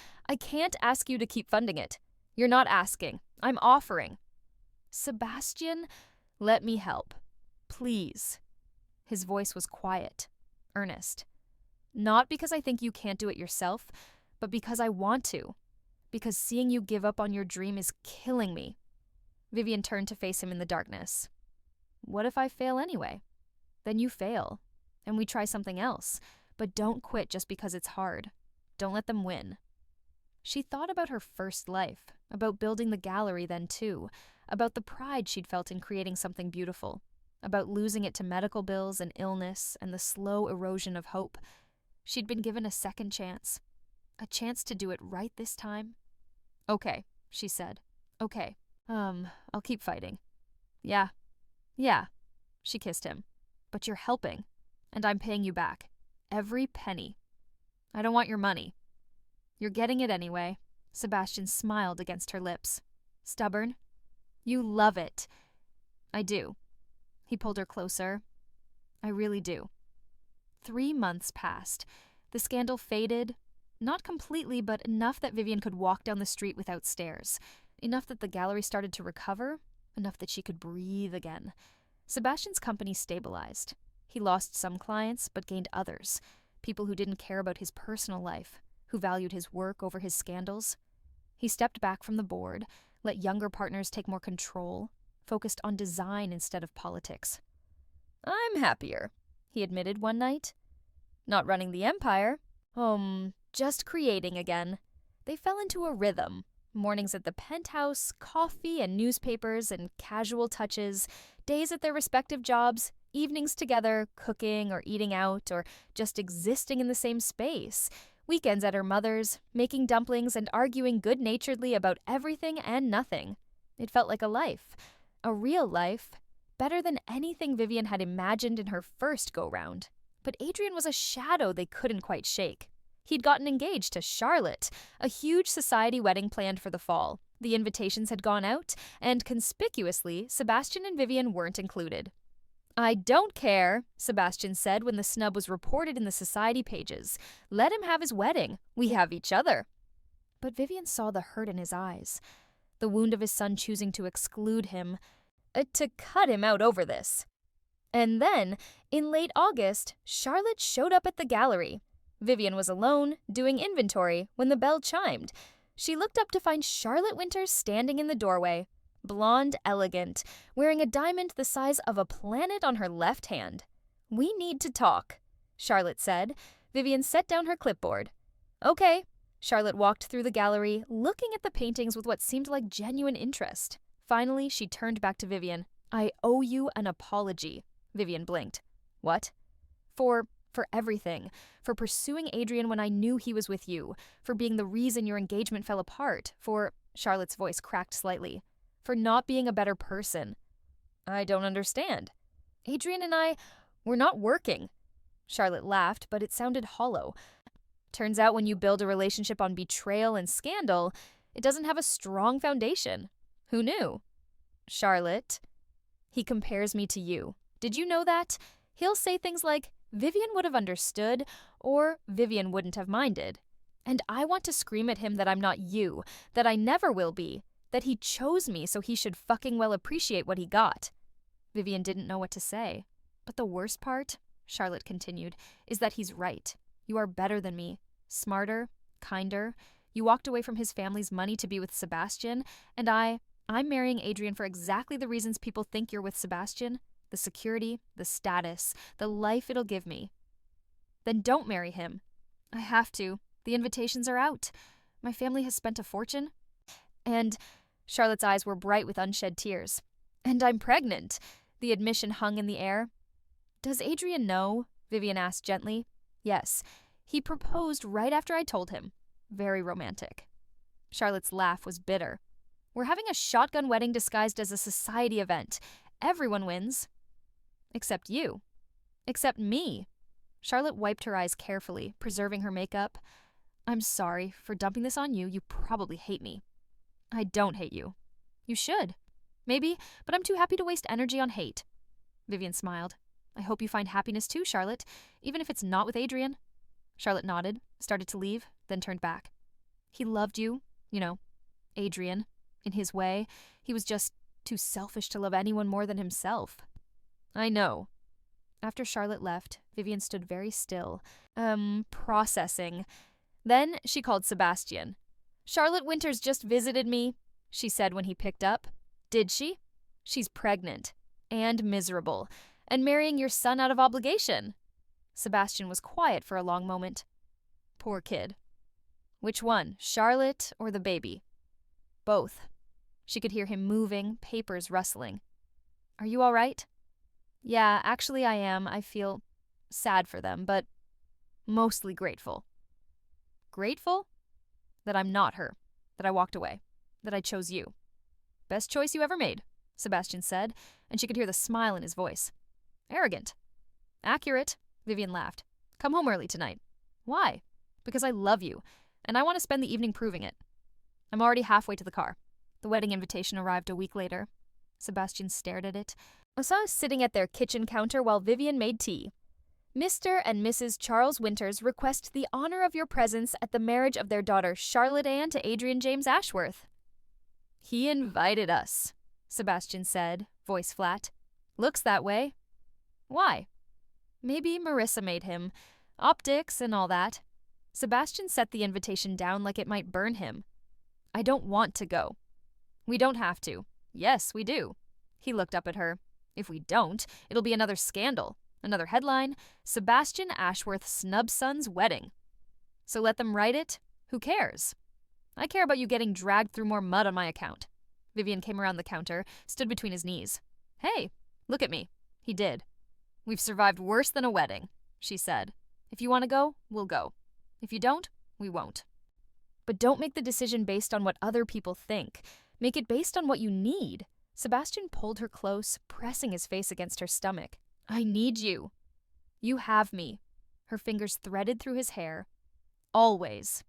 ask you to keep funding it. You're not asking. I'm offering. Sebastian, let me help. Please. His voice was quiet, earnest. Not because I think you can't do it yourself, but because I want to. Because seeing you give up on your dream is killing me. Vivian turned to face him in the darkness. What if I fail anyway? Then you fail, and we try something else. But don't quit just because it's hard. Don't let them win. She thought about her first life, about building the gallery then too, about the pride she'd felt in creating something beautiful, about losing it to medical bills and illness and the slow erosion of hope. She'd been given a second chance. A chance to do it right this time. Okay, she said. Okay. I'll keep fighting. Yeah. She kissed him. But you're helping, and I'm paying you back. Every penny. I don't want your money. You're getting it anyway. Sebastian smiled against her lips. Stubborn? You love it. I do. He pulled her closer. I really do. 3 months passed. The scandal faded. Not completely, but enough that Vivian could walk down the street without stairs. Enough that the gallery started to recover. Enough that she could breathe again. Sebastian's company stabilized. He lost some clients, but gained others. People who didn't care about his personal life, who valued his work over his scandals. He stepped back from the board, let younger partners take more control, focused on design instead of politics. "I'm happier," he admitted one night. "Not running the empire. Just creating again." They fell into a rhythm. Mornings at the penthouse, coffee and newspapers and casual touches, days at their respective jobs, evenings together, cooking or eating out or just existing in the same space, weekends at her mother's, making dumplings and arguing good-naturedly about everything and nothing. It felt like a life, a real life, better than anything Vivian had imagined in her first go-round. But Adrian was a shadow they couldn't quite shake. He'd gotten engaged to Charlotte, a huge society wedding planned for the fall. The invitations had gone out, and conspicuously, Sebastian and Vivian weren't included. "I don't care," Sebastian said when the snub was reported in the society pages. "Let him have his wedding. We have each other." But Vivian saw the hurt in his eyes, the wound of his son choosing to exclude him, to cut him out over this. And then, in late August, Charlotte showed up at the gallery. Vivian was alone, doing inventory, when the bell chimed. She looked up to find Charlotte Winters standing in the doorway, blonde, elegant, wearing a diamond the size of a planet on her left hand. "We need to talk," Charlotte said. Vivian set down her clipboard. "Okay." Charlotte walked through the gallery, looking at the paintings with what seemed like genuine interest. Finally, she turned back to Vivian. "I owe you an apology." Vivian blinked. "What?" For everything. For pursuing Adrian when I knew he was with you. For being the reason your engagement fell apart. For," Charlotte's voice cracked slightly, "for not being a better person." "I don't understand." "Adrian and we're not working." Charlotte laughed, but it sounded hollow. "Turns out when you build a relationship on betrayal and scandal, it doesn't have a strong foundation. Who knew?" "Charlotte." "He compares me to you. Did you know that? He'll say things like, 'Vivian would have understood,' or 'Vivian wouldn't have minded.' And I want to scream at him that I'm not you, that I never will be, that he chose me so he should fucking well appreciate what he got." Vivian didn't know what to say. "But the worst part," Charlotte continued, "is that he's right. You are better than me, smarter, kinder. You walked away from his family's money to be with Sebastian, and I'm marrying Adrian for exactly the reasons people think you're with Sebastian. The security, the status, the life it'll give me." "Then don't marry him." "I have to. The invitations are out. My family has spent a fortune. And," Charlotte's eyes were bright with unshed tears, "and I'm pregnant." The admission hung in the air. "Does Adrian know?" Vivian asked gently. "Yes. He proposed right after I told him. Very romantic." Charlotte's laugh was bitter. "We're having a shotgun wedding disguised as a society event. Everyone wins. Except you. Except me." Charlotte wiped her eyes carefully, preserving her makeup. "I'm sorry for dumping this on you. You probably hate me." "I don't hate you." "You should. Maybe, but I'm too happy to waste energy on hate." Vivian smiled. "I hope you find happiness too, Charlotte, even if it's not with Adrian." Charlotte nodded, started to leave, then turned back. "He loved you, Adrian, in his way. He was just too selfish to love anyone more than himself." "I know." After Charlotte left, Vivian stood very still, processing. Then she called Sebastian. "Charlotte Winters just visited me," she said when he picked up. "Did she? She's pregnant. And miserable. And marrying your son out of obligation." Sebastian was quiet for a long moment. "Poor kid." "Which one, Charlotte or the baby?" "Both." She could hear him moving, papers rustling. "Are you all right?" "Yeah, actually I am. I feel sad for them, but mostly grateful." "Grateful?" "That I'm not her. That I walked away. That I chose you." "Best choice you ever made," Sebastian said, and she could hear the smile in his voice. "Arrogant." "Accurate," Vivian laughed. "Come home early tonight." "Why?" "Because I love you, and I want to spend the evening proving it." "I'm already halfway to the car." The wedding invitation arrived a week later. Sebastian stared at it. I saw us sitting at their kitchen counter while Vivian made tea. Mr. and Mrs. Charles Winters request the honor of your presence at the marriage of their daughter Charlotte Ann to Adrian James Ashworth. He invited us, Sebastian said, voice flat. Looks that way. Why? Maybe Marissa made him. Optics and all that. Sebastian set the invitation down like it might burn him. I don't want to go. We don't have to. Yes, we do. He looked up at her. If we don't, it'll be another scandal. Another headline, Sebastian Ashworth snubs son's wedding. So let them write it? Who cares? I care about you getting dragged through more mud on my account. Vivian came around the counter, stood between his knees. Hey, look at me. He did. We've survived worse than a wedding, she said. If you want to go, we'll go. If you don't, we won't. But don't make the decision based on what other people think. Make it based on what you need. Sebastian pulled her close, pressing his face against her stomach. I need you. You have me. Her fingers threaded through his hair. Always.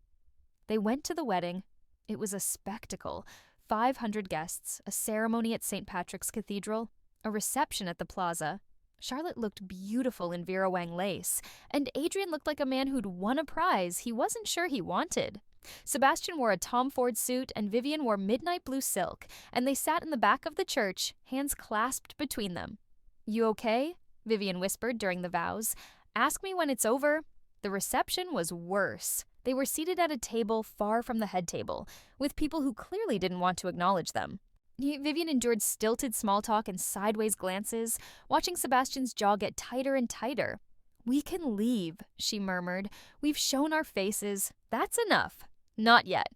They went to the wedding. It was a spectacle. 500 guests, a ceremony at St. Patrick's Cathedral, a reception at the plaza. Charlotte looked beautiful in Vera Wang lace, and Adrian looked like a man who'd won a prize he wasn't sure he wanted. Sebastian wore a Tom Ford suit and Vivian wore midnight blue silk, and they sat in the back of the church, hands clasped between them. You okay? Vivian whispered during the vows. Ask me when it's over. The reception was worse. They were seated at a table far from the head table, with people who clearly didn't want to acknowledge them. Vivian endured stilted small talk and sideways glances, watching Sebastian's jaw get tighter and tighter. We can leave, she murmured. We've shown our faces. That's enough. Not yet.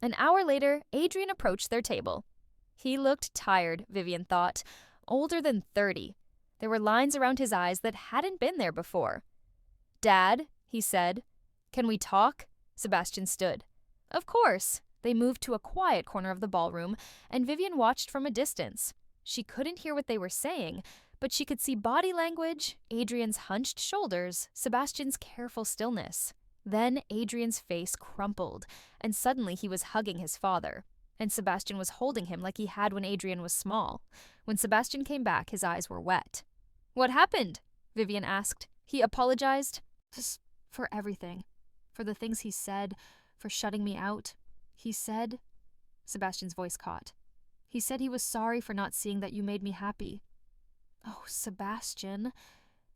An hour later, Adrian approached their table. He looked tired, Vivian thought. Older than 30. There were lines around his eyes that hadn't been there before. Dad, he said. Can we talk? Sebastian stood. Of course. They moved to a quiet corner of the ballroom, and Vivian watched from a distance. She couldn't hear what they were saying, but she could see body language, Adrian's hunched shoulders, Sebastian's careful stillness. Then Adrian's face crumpled, and suddenly he was hugging his father, and Sebastian was holding him like he had when Adrian was small. When Sebastian came back, his eyes were wet. What happened? Vivian asked. He apologized. Just for everything. For the things he said, for shutting me out. He said... Sebastian's voice caught. He said he was sorry for not seeing that you made me happy. Oh, Sebastian.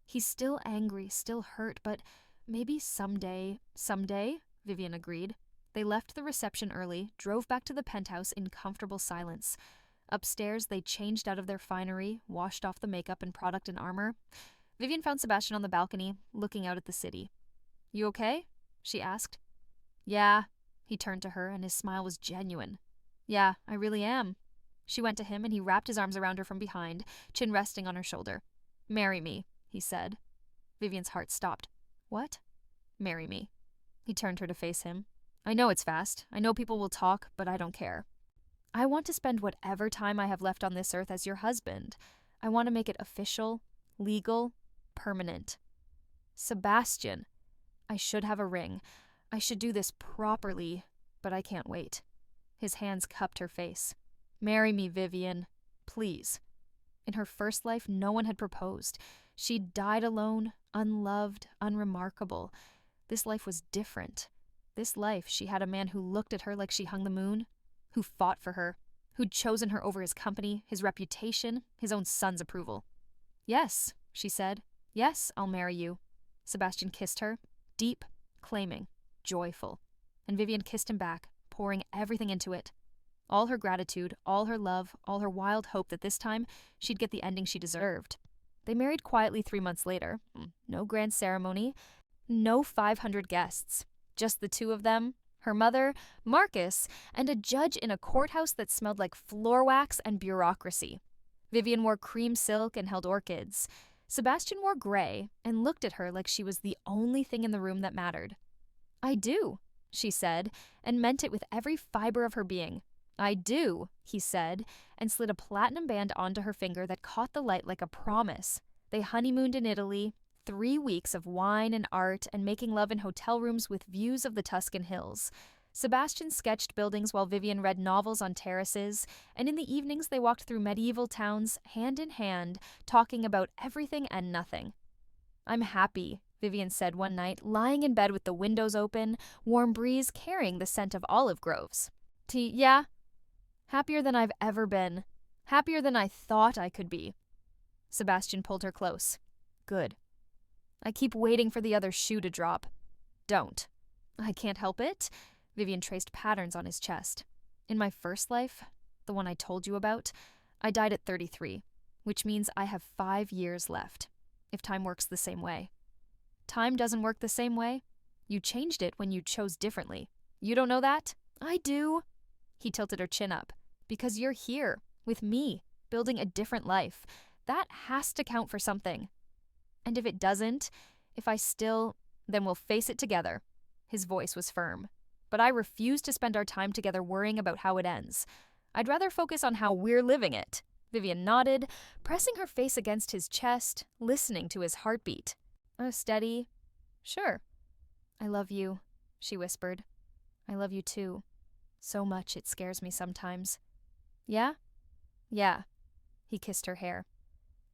He's still angry, still hurt, but maybe someday, Vivian agreed. They left the reception early, drove back to the penthouse in comfortable silence. Upstairs, they changed out of their finery, washed off the makeup and product and armor. Vivian found Sebastian on the balcony, looking out at the city. You okay? She asked. Yeah. He turned to her, and his smile was genuine. Yeah, I really am. She went to him, and he wrapped his arms around her from behind, chin resting on her shoulder. Marry me, he said. Vivian's heart stopped. What? Marry me. He turned her to face him. I know it's fast. I know people will talk, but I don't care. I want to spend whatever time I have left on this earth as your husband. I want to make it official, legal, permanent. Sebastian. I should have a ring. I should do this properly, but I can't wait. His hands cupped her face. Marry me, Vivian. Please. In her first life, no one had proposed. She'd died alone, unloved, unremarkable. This life was different. This life, she had a man who looked at her like she hung the moon, who fought for her, who'd chosen her over his company, his reputation, his own son's approval. Yes, she said. Yes, I'll marry you. Sebastian kissed her, deep, claiming, joyful. And Vivian kissed him back, pouring everything into it. All her gratitude, all her love, all her wild hope that this time she'd get the ending she deserved. They married quietly 3 months later. No grand ceremony, no 500 guests. Just the two of them, her mother, Marcus, and a judge in a courthouse that smelled like floor wax and bureaucracy. Vivian wore cream silk and held orchids. Sebastian wore gray and looked at her like she was the only thing in the room that mattered. I do, she said, and meant it with every fiber of her being. I do, he said, and slid a platinum band onto her finger that caught the light like a promise. They honeymooned in Italy, 3 weeks of wine and art and making love in hotel rooms with views of the Tuscan hills. Sebastian sketched buildings while Vivian read novels on terraces, and in the evenings they walked through medieval towns, hand in hand, talking about everything and nothing. I'm happy, Vivian said one night, lying in bed with the windows open, warm breeze carrying the scent of olive groves. Yeah, happier than I've ever been. Happier than I thought I could be. Sebastian pulled her close. Good. I keep waiting for the other shoe to drop. Don't. I can't help it. Vivian traced patterns on his chest. In my first life, the one I told you about, I died at 33, which means I have 5 years left, if time works the same way. Time doesn't work the same way. You changed it when you chose differently. You don't know that? I do. He tilted her chin up. Because you're here, with me, building a different life. That has to count for something. And if it doesn't, then we'll face it together. His voice was firm. But I refuse to spend our time together worrying about how it ends. I'd rather focus on how we're living it. Vivian nodded, pressing her face against his chest, listening to his heartbeat. Steady. Sure. I love you, she whispered. I love you too. So much it scares me sometimes. Yeah? Yeah. He kissed her hair.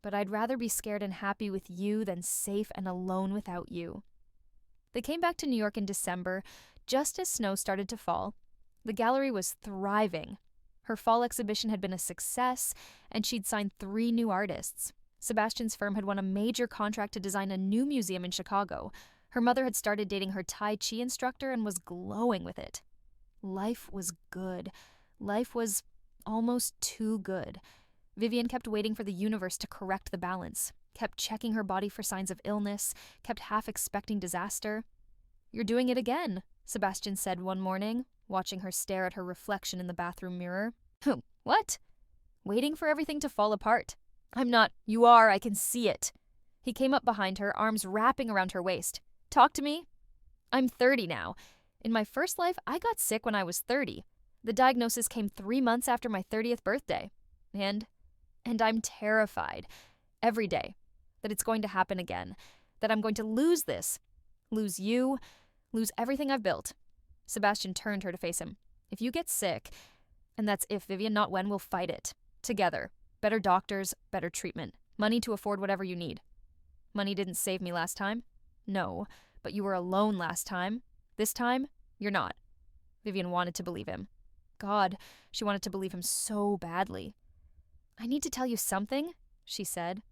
But I'd rather be scared and happy with you than safe and alone without you. They came back to New York in December, just as snow started to fall. The gallery was thriving. Her fall exhibition had been a success, and she'd signed 3 new artists. Sebastian's firm had won a major contract to design a new museum in Chicago. Her mother had started dating her Tai Chi instructor and was glowing with it. Life was good. Life was almost too good. Vivian kept waiting for the universe to correct the balance, kept checking her body for signs of illness, kept half expecting disaster. You're doing it again, Sebastian said one morning, watching her stare at her reflection in the bathroom mirror. What? Waiting for everything to fall apart. I'm not. You are. I can see it. He came up behind her, arms wrapping around her waist. Talk to me. I'm 30 now. In my first life, I got sick when I was 30. The diagnosis came 3 months after my 30th birthday. And I'm terrified. Every day. That it's going to happen again. That I'm going to lose this. Lose you. Lose everything I've built. Sebastian turned her to face him. If you get sick, and that's if, Vivian, not when, we'll fight it. Together. Better doctors, better treatment. Money to afford whatever you need. Money didn't save me last time. No, but you were alone last time. This time, you're not. Vivian wanted to believe him. God, she wanted to believe him so badly. I need to tell you something, she said.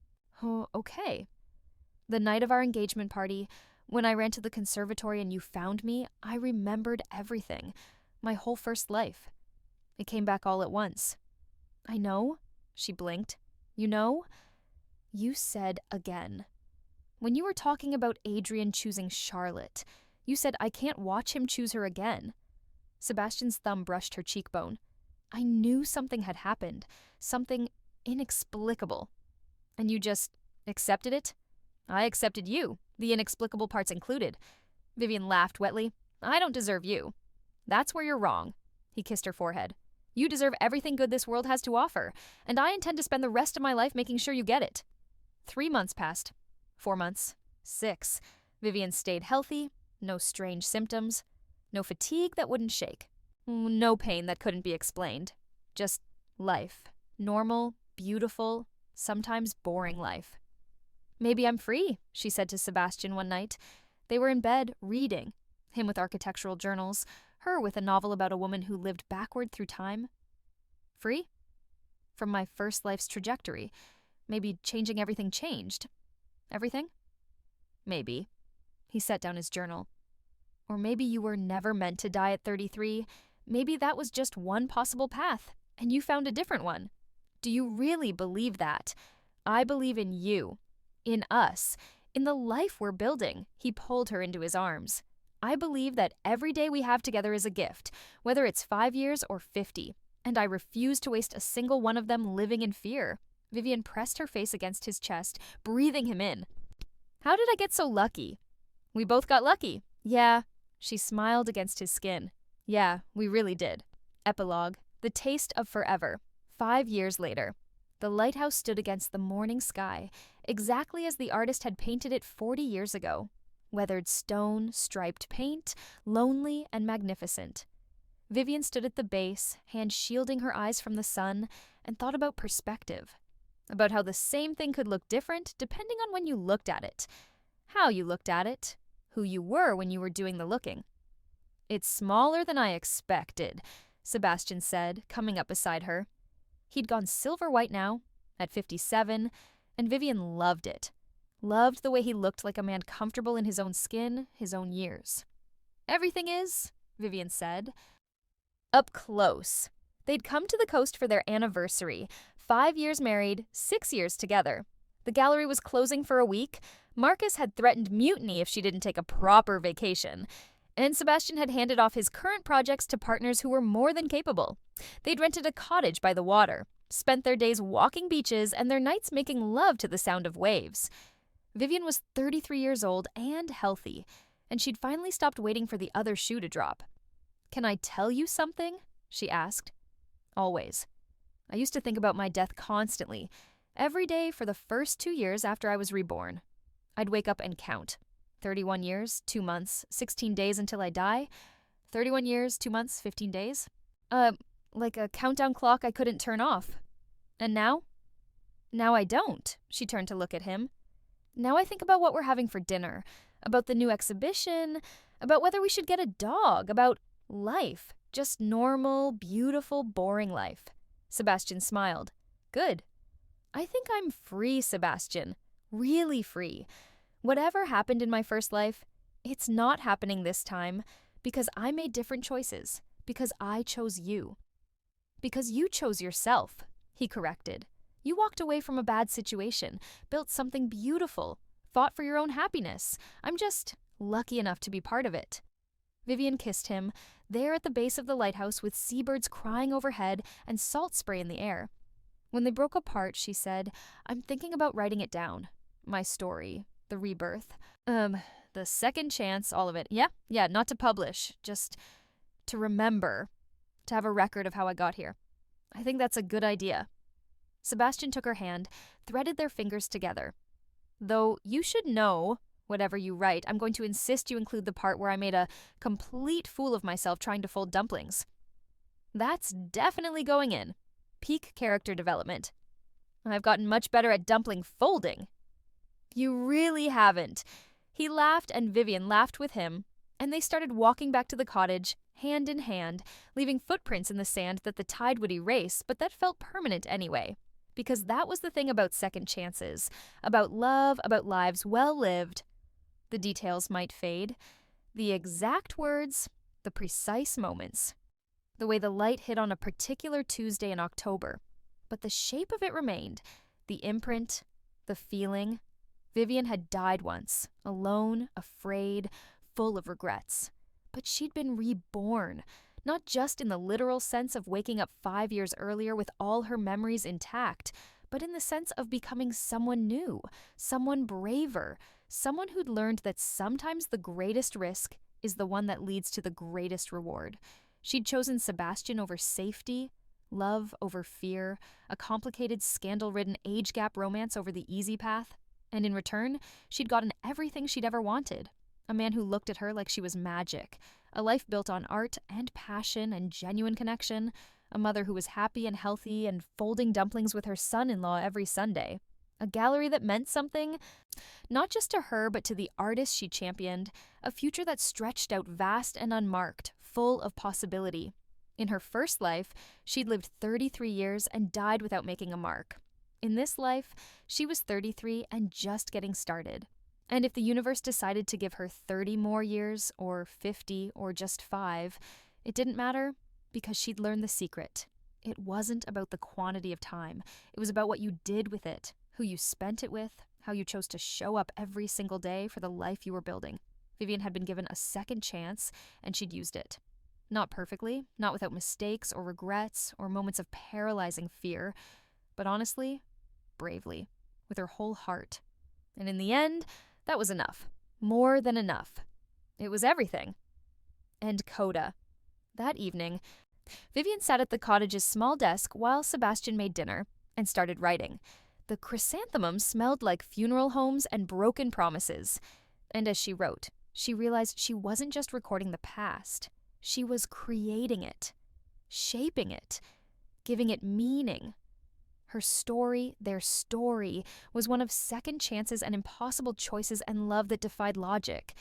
Oh, okay. The night of our engagement party, when I ran to the conservatory and you found me, I remembered everything. My whole first life. It came back all at once. I know, she blinked. You know? You said again. When you were talking about Adrian choosing Charlotte, you said I can't watch him choose her again. Sebastian's thumb brushed her cheekbone. I knew something had happened. Something inexplicable. And you just accepted it? I accepted you, the inexplicable parts included. Vivian laughed wetly. I don't deserve you. That's where you're wrong. He kissed her forehead. You deserve everything good this world has to offer, and I intend to spend the rest of my life making sure you get it. 3 months passed. 4 months. 6. Vivian stayed healthy. No strange symptoms. No fatigue that wouldn't shake. No pain that couldn't be explained. Just life. Normal, beautiful, sometimes boring life. Maybe I'm free, she said to Sebastian one night. They were in bed, reading. Him with architectural journals, her with a novel about a woman who lived backward through time. Free? From my first life's trajectory. Maybe changing everything changed. Everything? Maybe. He set down his journal. Or maybe you were never meant to die at 33. Maybe that was just one possible path, and you found a different one. Do you really believe that? I believe in you. In us. In the life we're building. He pulled her into his arms. I believe that every day we have together is a gift, whether it's 5 years or 50. And I refuse to waste a single one of them living in fear. Vivian pressed her face against his chest, breathing him in. How did I get so lucky? We both got lucky. Yeah. She smiled against his skin. Yeah, we really did. Epilogue. The taste of forever. 5 years later. The lighthouse stood against the morning sky, exactly as the artist had painted it 40 years ago. Weathered stone, striped paint, lonely and magnificent. Vivian stood at the base, hand shielding her eyes from the sun, and thought about perspective. About how the same thing could look different depending on when you looked at it. how you looked at it, who you were when you were doing the looking. It's smaller than I expected, Sebastian said, coming up beside her. He'd gone silver white now, at 57, and Vivian loved it. Loved the way he looked like a man comfortable in his own skin, his own years. Everything is, Vivian said. Up close. They'd come to the coast for their anniversary, 5 years married, 6 years together. The gallery was closing for a week. Marcus had threatened mutiny if she didn't take a proper vacation. And Sebastian had handed off his current projects to partners who were more than capable. They'd rented a cottage by the water, spent their days walking beaches and their nights making love to the sound of waves. Vivian was 33 years old and healthy, and she'd finally stopped waiting for the other shoe to drop. "Can I tell you something?" she asked. "Always. I used to think about my death constantly, every day for the first 2 years after I was reborn. I'd wake up and count. 31 years, 2 months, 16 days until I die. 31 years, 2 months, 15 days. Like a countdown clock I couldn't turn off. And now? Now I don't." She turned to look at him. "Now I think about what we're having for dinner, about the new exhibition, about whether we should get a dog, about life. Just normal, beautiful, boring life." Sebastian smiled. "Good. I think I'm free, Sebastian. Really free. Whatever happened in my first life, it's not happening this time because I made different choices, because I chose you. Because you chose yourself," he corrected. "You walked away from a bad situation, built something beautiful, fought for your own happiness. I'm just lucky enough to be part of it." Vivian kissed him, there at the base of the lighthouse with seabirds crying overhead and salt spray in the air. When they broke apart, she said, "I'm thinking about writing it down. My story, the rebirth. The second chance, all of it. Yeah, not to publish, just to remember, to have a record of how I got here. I think that's a good idea." Sebastian took her hand, threaded their fingers together. "Though you should know, whatever you write, I'm going to insist you include the part where I made a complete fool of myself trying to fold dumplings. That's definitely going in. Peak character development. I've gotten much better at dumpling folding." "You really haven't." He laughed and Vivian laughed with him, and they started walking back to the cottage, hand in hand, leaving footprints in the sand that the tide would erase, but that felt permanent anyway. Because that was the thing about second chances, about love, about lives well lived. The details might fade. The exact words, the precise moments. The way the light hit on a particular Tuesday in October. But the shape of it remained. The imprint, the feeling. Vivian had died once, alone, afraid, full of regrets. But she'd been reborn, not just in the literal sense of waking up 5 years earlier with all her memories intact, but in the sense of becoming someone new, someone braver, someone who'd learned that sometimes the greatest risk is the one that leads to the greatest reward. She'd chosen Sebastian over safety, love over fear, a complicated, scandal-ridden age gap romance over the easy path, and in return, she'd gotten everything she'd ever wanted. A man who looked at her like she was magic, a life built on art and passion and genuine connection, a mother who was happy and healthy and folding dumplings with her son-in-law every Sunday, a gallery that meant something, not just to her but to the artists she championed, a future that stretched out vast and unmarked, full of possibility. In her first life, she'd lived 33 years and died without making a mark. In this life, she was 33 and just getting started. And if the universe decided to give her 30 more years, or 50, or just 5, it didn't matter because she'd learned the secret. It wasn't about the quantity of time. It was about what you did with it, who you spent it with, how you chose to show up every single day for the life you were building. Vivian had been given a second chance, and she'd used it. Not perfectly, not without mistakes or regrets or moments of paralyzing fear, but honestly, bravely, with her whole heart. And in the end, that was enough. More than enough. It was everything. And coda. That evening, Vivian sat at the cottage's small desk while Sebastian made dinner and started writing. The chrysanthemums smelled like funeral homes and broken promises. And as she wrote, she realized she wasn't just recording the past. She was creating it, shaping it, giving it meaning. Her story, their story, was one of second chances and impossible choices and love that defied logic.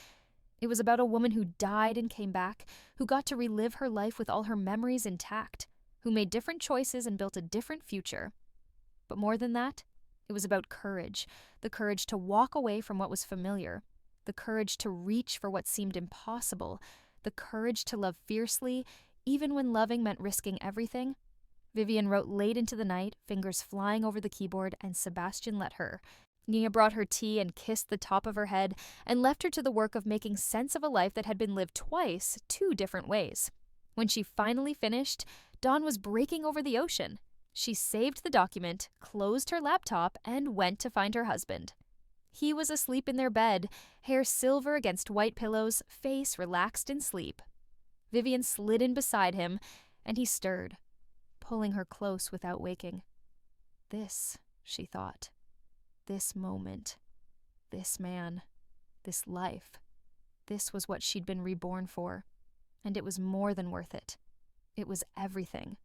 It was about a woman who died and came back, who got to relive her life with all her memories intact, who made different choices and built a different future. But more than that, it was about courage, the courage to walk away from what was familiar, the courage to reach for what seemed impossible, the courage to love fiercely, even when loving meant risking everything. Vivian wrote late into the night, fingers flying over the keyboard, and Sebastian let her. Nia brought her tea and kissed the top of her head and left her to the work of making sense of a life that had been lived twice, 2 different ways. When she finally finished, dawn was breaking over the ocean. She saved the document, closed her laptop, and went to find her husband. He was asleep in their bed, hair silver against white pillows, face relaxed in sleep. Vivian slid in beside him, and he stirred, pulling her close without waking. This, she thought. This moment. This man. This life. This was what she'd been reborn for. And it was more than worth it. It was everything.